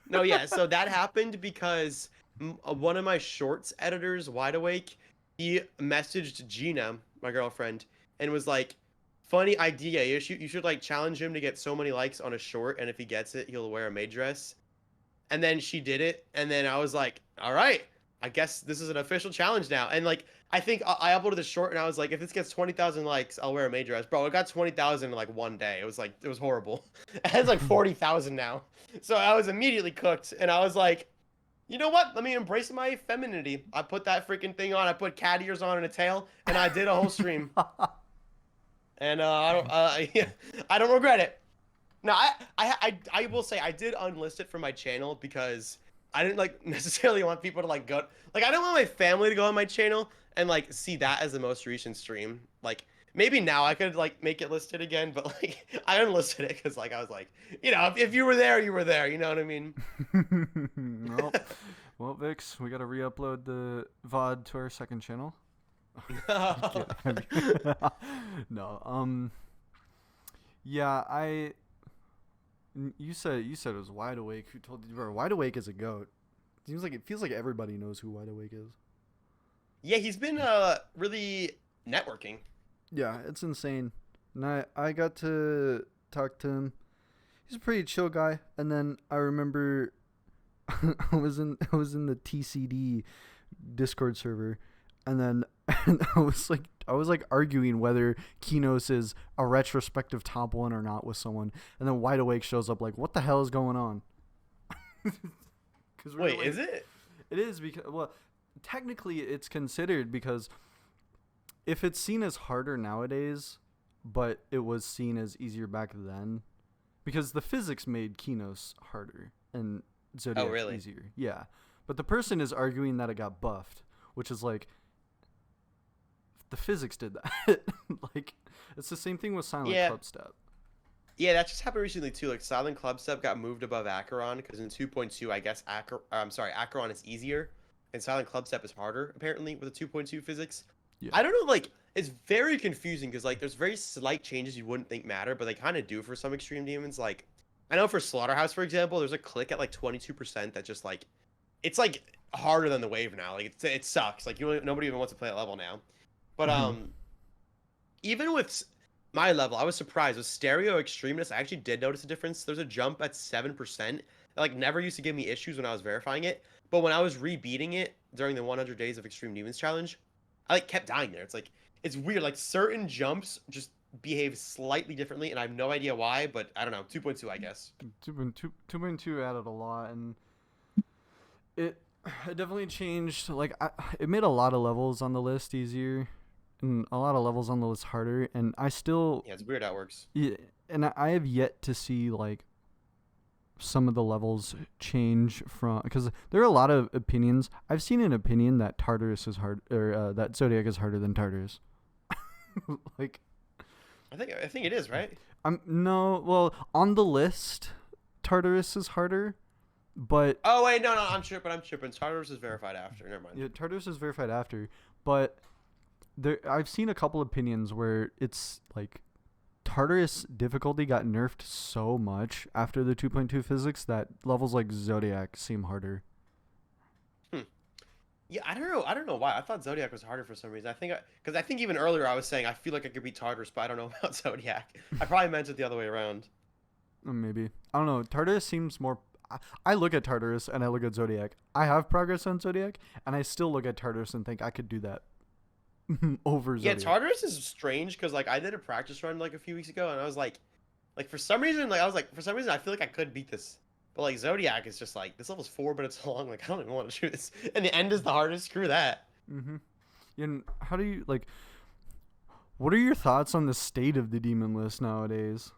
S2: No, yeah. So that happened because one of my shorts editors, Wide Awake, he messaged Gina, my girlfriend, and was like, funny idea. You should like challenge him to get so many likes on a short, and if he gets it, he'll wear a maid dress. And then she did it, and then I was like, all right, I guess this is an official challenge now. And like, I think I uploaded the short, and I was like, if this gets 20,000 likes, I'll wear a maid dress. Bro, it got 20,000 in like one day. It was horrible. It has like 40,000 now. So I was immediately cooked, and I was like, you know what? Let me embrace my femininity. I put that freaking thing on. I put cat ears on and a tail, and I did a whole stream. And I don't regret it. No, I will say I did unlist it from my channel because I didn't like necessarily want people to like go like I don't want my family to go on my channel and like see that as the most recent stream. Like maybe now I could like make it listed again, but like I unlisted it because like I was like, you know, if you were there, you were there. You know what I mean?
S1: Well, Vix, we gotta re-upload the VOD to our second channel. No. Yeah, you said it was Wide Awake who told you, bro, Wide Awake is a goat. It feels like everybody knows who Wide Awake is.
S2: Yeah, he's been really networking.
S1: Yeah, it's insane. And I got to talk to him. He's a pretty chill guy. And then I remember I was in the TCD Discord server, and then I was like arguing whether Kinos is a retrospective top 1 or not with someone, and then Wide Awake shows up like, what the hell is going on?
S2: Wait, is it?
S1: It is because, well, technically it's considered because if it's seen as harder nowadays, but it was seen as easier back then, because the physics made Kinos harder and Zodiac
S2: really?
S1: easier. Yeah. But the person is arguing that it got buffed, which is like, the physics did that. Like, it's the same thing with Silent
S2: Yeah.
S1: Club Step.
S2: Yeah, that just happened recently too. Like Silent Club Step got moved above Acheron because in 2.2, I guess Acheron is easier, and Silent Club Step is harder apparently with the 2.2 physics.
S1: Yeah.
S2: I don't know, like it's very confusing because like there's very slight changes you wouldn't think matter, but they kind of do for some extreme demons. Like I know for Slaughterhouse, for example, there's a click at like 22% that just like it's like harder than the wave now. Like it sucks. Like nobody even wants to play that level now. But even with my level, I was surprised. With Stereo Extremeness, I actually did notice a difference. There's a jump at 7%. That, like, never used to give me issues when I was verifying it. But when I was rebeating it during the 100 Days of Extreme Demons challenge, I, like, kept dying there. It's, like, it's weird. Like, certain jumps just behave slightly differently, and I have no idea why, but I don't know. 2.2, I guess.
S1: 2.2 added a lot, and it definitely changed. Like, it made a lot of levels on the list easier. And a lot of levels on the list harder, and I still
S2: Yeah, it's weird how it works.
S1: yeah, and I have yet to see like some of the levels change from, because there are a lot of opinions. I've seen an opinion that Tartarus is hard, or that Zodiac is harder than Tartarus. Like,
S2: I think it is, right?
S1: no, well, on the list, Tartarus is harder, but
S2: Oh wait, no, I'm tripping. Tartarus is verified after. Never mind.
S1: yeah, Tartarus is verified after, but I've seen a couple opinions where it's like Tartarus difficulty got nerfed so much after the 2.2 physics that levels like Zodiac seem harder.
S2: Yeah, I don't know why. I thought Zodiac was harder for some reason. Because I think even earlier I was saying I feel like I could beat Tartarus, but I don't know about Zodiac. I probably meant it the other way around.
S1: Maybe. I don't know. Tartarus seems more. I look at Tartarus and I look at Zodiac. I have progress on Zodiac, and I still look at Tartarus and think I could do that. Over
S2: Yeah,
S1: Zodiac.
S2: Tartarus is strange because like I did a practice run like a few weeks ago and I was like for some reason I feel like I could beat this, but like Zodiac is just like this level's 4 minutes long. Like I don't even want to do this, and the end is the hardest. Screw that.
S1: And how do you like? What are your thoughts on the state of the demon list nowadays?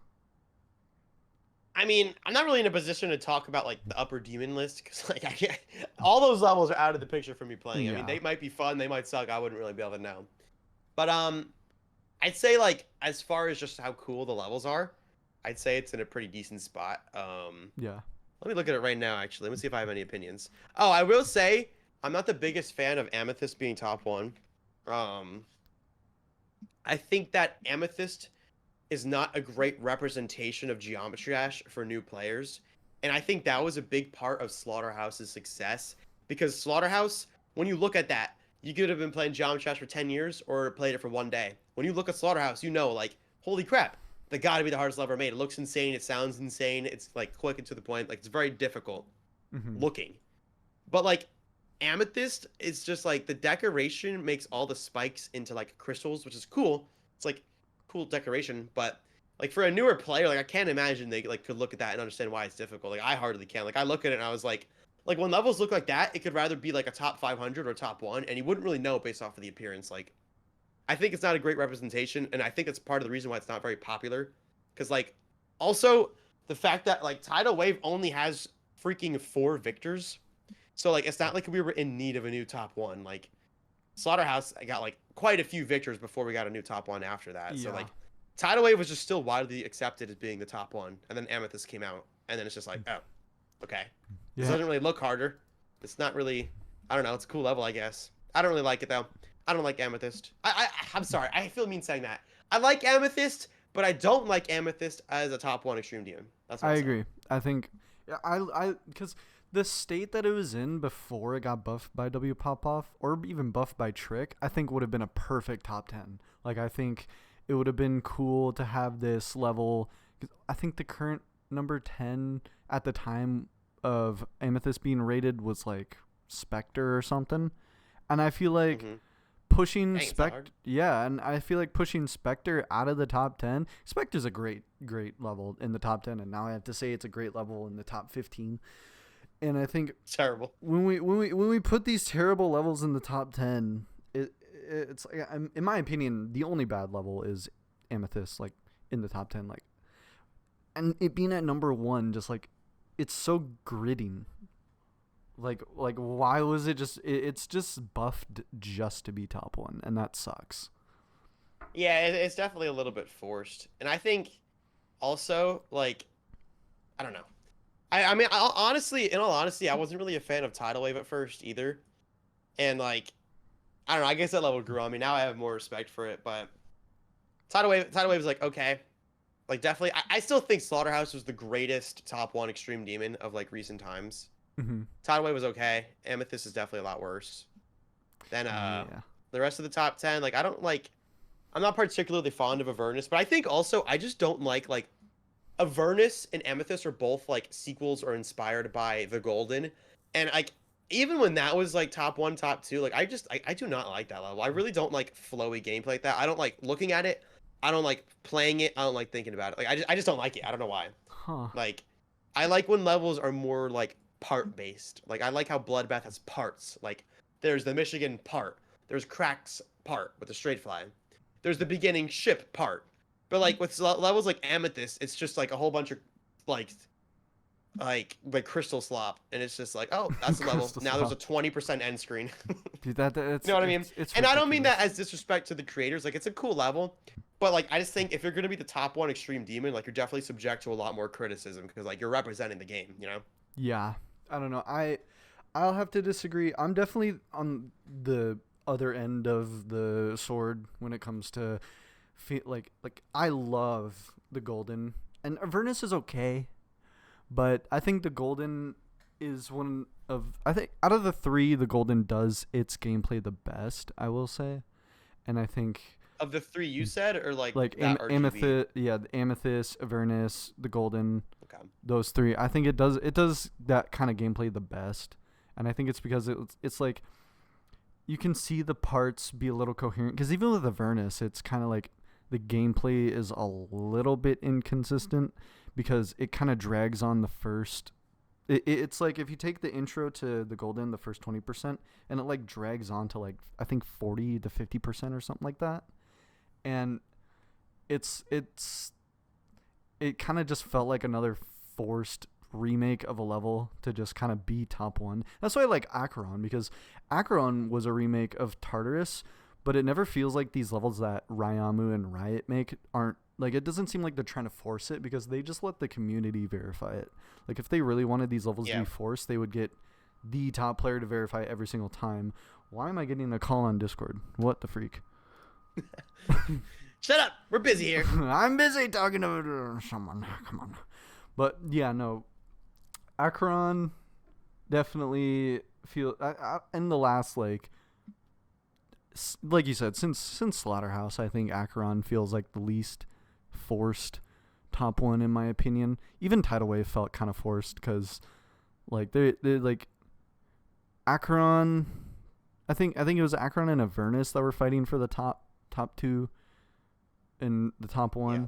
S2: I mean, I'm not really in a position to talk about like the upper demon list because like I can't, all those levels are out of the picture for me playing. I mean, they might be fun, they might suck. I wouldn't really be able to know. But I'd say like as far as just how cool the levels are, I'd say it's in a pretty decent spot.
S1: Yeah.
S2: Let me look at it right now. Actually, let me see if I have any opinions. Oh, I will say I'm not the biggest fan of Amethyst being top 1. I think that Amethyst is not a great representation of Geometry Dash for new players. And I think that was a big part of Slaughterhouse's success. Because Slaughterhouse, when you look at that, you could have been playing Geometry Dash for 10 years or played it for one day. When you look at Slaughterhouse, you know, like, holy crap, that gotta be the hardest level ever made. It looks insane, it sounds insane, it's like quick and to the point, like it's very difficult looking. But like Amethyst, it's just like the decoration makes all the spikes into like crystals, which is cool. It's like cool decoration, but like for a newer player, like I can't imagine they like could look at that and understand why it's difficult. Like I hardly can. Like I look at it and I was like when levels look like that, it could rather be like a top 500 or top 1, and you wouldn't really know based off of the appearance. Like I think it's not a great representation, and I think that's part of the reason why it's not very popular. Because like also the fact that like Tidal Wave only has freaking 4 victors, so like it's not like we were in need of a new top 1. Like Slaughterhouse got like quite a few victors before we got a new top 1 after that.
S1: Yeah.
S2: So like Tidal Wave was just still widely accepted as being the top 1, and then Amethyst came out, and then it's just like, oh, okay.
S1: Yeah.
S2: This doesn't really look harder. It's not really, I don't know, it's a cool level, I guess. I don't really like it though. I don't like Amethyst. I'm sorry, I feel mean saying that. I like Amethyst, but I don't like Amethyst as a top 1 extreme demon. That's what
S1: I
S2: I'm saying.
S1: agree. I think I because the state that it was in before it got buffed by W Popoff or even buffed by Trick, I think would have been a perfect top 10. Like I think it would have been cool to have this level. I think the current number 10 at the time of Amethyst being rated was like Spectre or something, and I feel like pushing
S2: Dang, it's that hard.
S1: and I feel like pushing Spectre out of the top 10. Spectre's a great level in the top 10, and now I have to say it's a great level in the top 15. And I think
S2: It's terrible.
S1: when we put these terrible levels in the top 10, it's in my opinion, the only bad level is Amethyst, like in the top 10, like, and it being at number 1, just like, it's so gritting. Like why was it just? It's just buffed just to be top 1, and that sucks.
S2: Yeah, it's definitely a little bit forced, and I think also like I don't know. I mean, honestly, in all honesty, I wasn't really a fan of Tidal Wave at first either, and like I don't know. I guess that level grew on me. Now I have more respect for it, but Tidal Wave is like okay, like definitely. I still think Slaughterhouse was the greatest top 1 Extreme Demon of like recent times.
S1: Mm-hmm.
S2: Tidal Wave was okay. Amethyst is definitely a lot worse. Then
S1: Yeah.
S2: the rest of the top 10, like I don't like. I'm not particularly fond of Avernus, but I think also I just don't like Avernus and Amethyst are both like sequels or inspired by the Golden, and like even when that was like top 1, top 2, like I do not like that level. I really don't like flowy gameplay like that. I don't like looking at it. I don't like playing it. I don't like thinking about it. Like I just don't like it. I don't know why.
S1: Huh.
S2: Like I like when levels are more like part based. Like I like how Bloodbath has parts. Like there's the Michigan part. There's Cracks part with the straight fly. There's the beginning ship part. But like with levels like Amethyst, it's just like a whole bunch of like crystal slop, and it's just like, oh, that's the level. Now there's a 20% end screen.
S1: Dude, that's
S2: you know what I mean?
S1: It's
S2: and I don't mean
S1: ridiculous.
S2: that as disrespect to the creators. Like it's a cool level, but like I just think if you're gonna be the top 1 Extreme Demon, like you're definitely subject to a lot more criticism because like you're representing the game. You know?
S1: Yeah, I don't know. I'll have to disagree. I'm definitely on the other end of the sword when it comes to like I love the Golden, and Avernus is okay, but I think the Golden is one of, I think out of the 3, the Golden does its gameplay the best, I will say. And I think
S2: Of the 3 you said, or like
S1: Amethyst,
S2: RGB?
S1: the Amethyst, Avernus, the Golden,
S2: Okay.
S1: those 3, I think it does that kind of gameplay the best. And I think it's because it's like you can see the parts be a little coherent, because even with Avernus, it's kind of like the gameplay is a little bit inconsistent because it kind of drags on the first. It's like if you take the intro to the Golden, the first 20%, and it like drags on to like I think 40 to 50% or something like that, and it kind of just felt like another forced remake of a level to just kind of be top 1. That's why I like Acheron, because Acheron was a remake of Tartarus, but it never feels like these levels that Ryamu and Riot make aren't, like, it doesn't seem like they're trying to force it, because they just let the community verify it. Like, if they really wanted these levels to be forced, they would get the top player to verify every single time. Why am I getting a call on Discord? What the freak?
S2: Shut up! We're busy here.
S1: I'm busy talking to someone. Come on. But yeah, no. Acheron definitely feel in the last like you said, since Slaughterhouse, I think Acheron feels like the least forced top 1 in my opinion. Even Tidal Wave felt kind of forced because like they like Acheron. I think it was Acheron and Avernus that were fighting for the top 2 and the top 1. Yeah.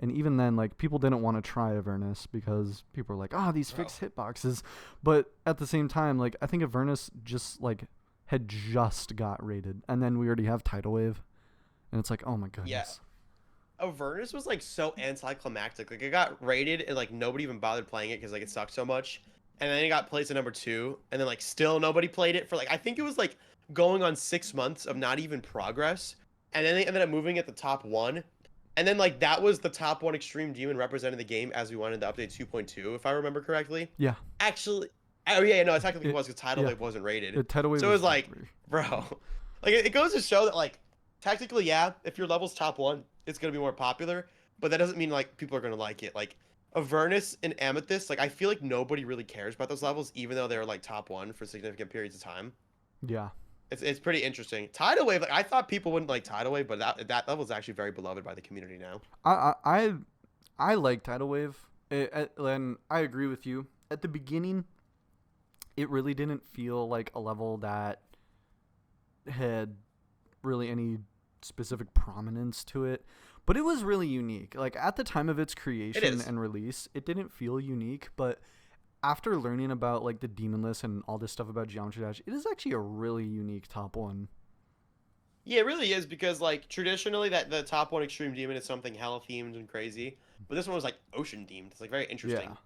S1: And even then, like, people didn't want to try Avernus because people were like, these fixed hitboxes. But at the same time, like, I think Avernus just, like, had just got rated. And then we already have Tidal Wave. And it's like, oh my goodness.
S2: Yeah. Avernus was, like, so anticlimactic. Like, it got rated and, like, nobody even bothered playing it because, like, it sucked so much. And then it got placed at number 2. And then, like, still nobody played it for, like, I think it was, like, going on 6 months of not even progress. And then they ended up moving it to top 1. And then, like, that was the top 1 Extreme Demon representing the game as we went into update 2.2, if I remember correctly.
S1: Yeah.
S2: Actually, oh, yeah, no, it technically was because Tidal Wave wasn't rated.
S1: Tidal Wave
S2: so it was like, bro. Like, it goes to show that, like, technically, yeah, if your level's top 1, it's going to be more popular. But that doesn't mean, like, people are going to like it. Like, Avernus and Amethyst, like, I feel like nobody really cares about those levels, even though they're, like, top 1 for significant periods of time.
S1: Yeah.
S2: It's pretty interesting. Tidal Wave, like, I thought people wouldn't like Tidal Wave, but that level is actually very beloved by the community now.
S1: I like Tidal Wave, and I agree with you. At the beginning, it really didn't feel like a level that had really any specific prominence to it, but it was really unique. Like, at the time of its creation and release, it didn't feel unique, but after learning about like the demon list and all this stuff about Geometry Dash, it is actually a really unique top 1.
S2: Yeah, it really is because like traditionally that the top one extreme demon is something hell themed and crazy, but this one was like ocean themed. It's like very interesting.
S1: Yeah.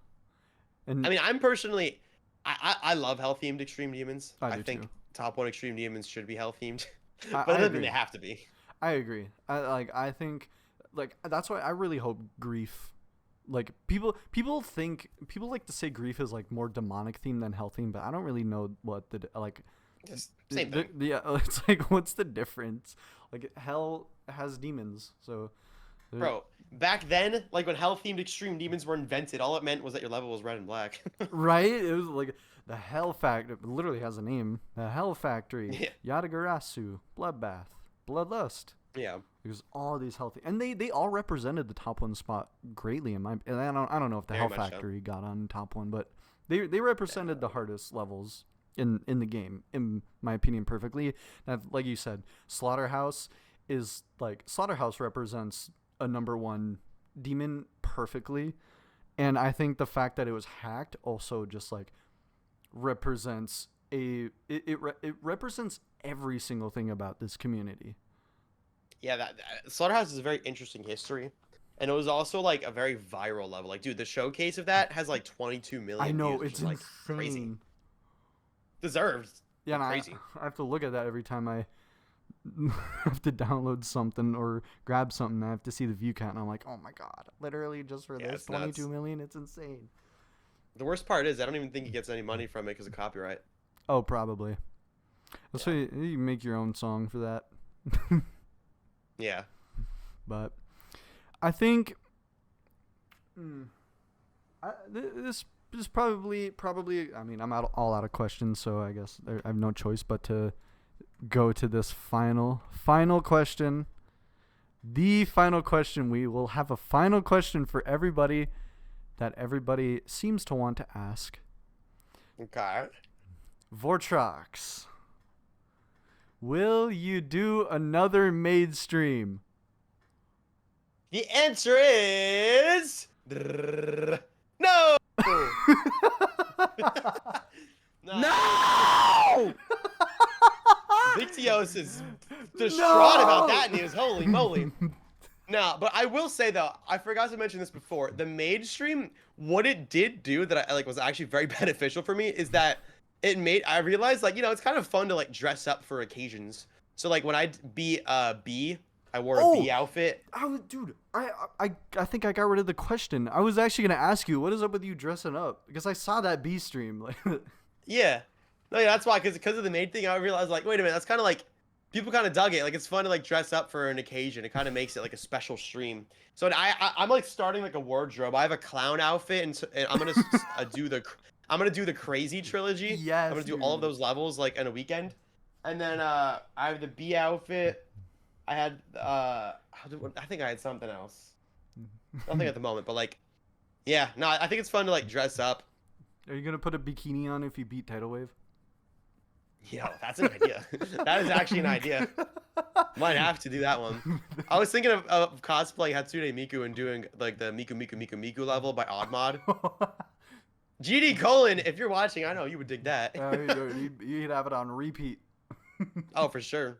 S1: And
S2: I mean, I'm personally, I love hell themed extreme demons.
S1: I
S2: I
S1: do
S2: think
S1: too.
S2: top one extreme demons should be hell themed,
S1: I
S2: but I don't think
S1: agree.
S2: they have to be.
S1: I agree. I think like that's why I really hope grief, like people like to say grief is like more demonic theme than hell theme, but I don't really know what the like
S2: Just same thing.
S1: yeah, it's like what's the difference? Like hell has demons, so
S2: Bro, back then, like when hell themed extreme demons were invented, all it meant was that your level was red and black.
S1: right? It was like the Hell Factory. It literally has a name. The Hell Factory.
S2: Yeah.
S1: Yadagarasu. Bloodbath. Bloodlust.
S2: Yeah.
S1: There's all these healthy, and they all represented the top one spot greatly in my. And I don't know if the
S2: Very
S1: Hell
S2: much so.
S1: Factory got on top one, but they represented the hardest levels in the game, in my opinion, perfectly. Now, like you said, Slaughterhouse represents a number one demon perfectly, and I think the fact that it was hacked also just like represents it represents every single thing about this community.
S2: Yeah, that Slaughterhouse is a very interesting history. And it was also like a very viral level. Like, dude, the showcase of that has like 22 million
S1: I know,
S2: views, which
S1: it's
S2: is, like
S1: insane.
S2: crazy. Deserved.
S1: Yeah, and
S2: Crazy.
S1: I have to look at that every time I have to download something or grab something. I have to see the view count, and I'm like, oh my god, literally just for
S2: Yeah,
S1: this
S2: it's nuts.
S1: 22 million, it's insane.
S2: The worst part is I don't even think he gets any money from it because of copyright.
S1: Oh, probably. That's
S2: Yeah.
S1: why you make your own song for that.
S2: Yeah.
S1: But I think this is probably. I mean, I'm all out of questions, so I guess I have no choice but to go to this final question. The final question. We will have a final question for everybody that everybody seems to want to ask.
S2: Okay.
S1: Vortrox, will you do another maid stream?
S2: The answer is no.
S3: No!
S2: Victios is distraught about that news. Holy moly. No, but I will say though, I forgot to mention this before. The maid stream, what it did do that I like was actually very beneficial for me is that I realized like, it's kind of fun to like dress up for occasions. So like when I'd be B, I wore a B outfit.
S1: Dude, I think I got rid of the question. I was actually gonna ask you, what is up with you dressing up? Because I saw that B stream. Like,
S2: Yeah. No, yeah, that's why, because of the maid thing, I realized like, wait a minute, that's kind of like people kind of dug it. Like it's fun to like dress up for an occasion. It kind of makes it like a special stream. So I'm like starting like a wardrobe. I have a clown outfit, and I'm gonna I'm gonna do the crazy trilogy.
S1: Yes,
S2: I'm gonna do all of those levels like in a weekend, and then I have the B outfit. I had I think I had something else. Nothing at the moment, but like, yeah, no, I think it's fun to like dress up.
S1: Are you gonna put a bikini on if you beat Tidal Wave?
S2: Yo, that's an idea. That is actually an idea. Might have to do that one. I was thinking of cosplaying Hatsune Miku and doing like the Miku level by Oddmod. GD Colon, if you're watching, I know you would dig that.
S1: You'd have it on repeat.
S2: Oh, for sure.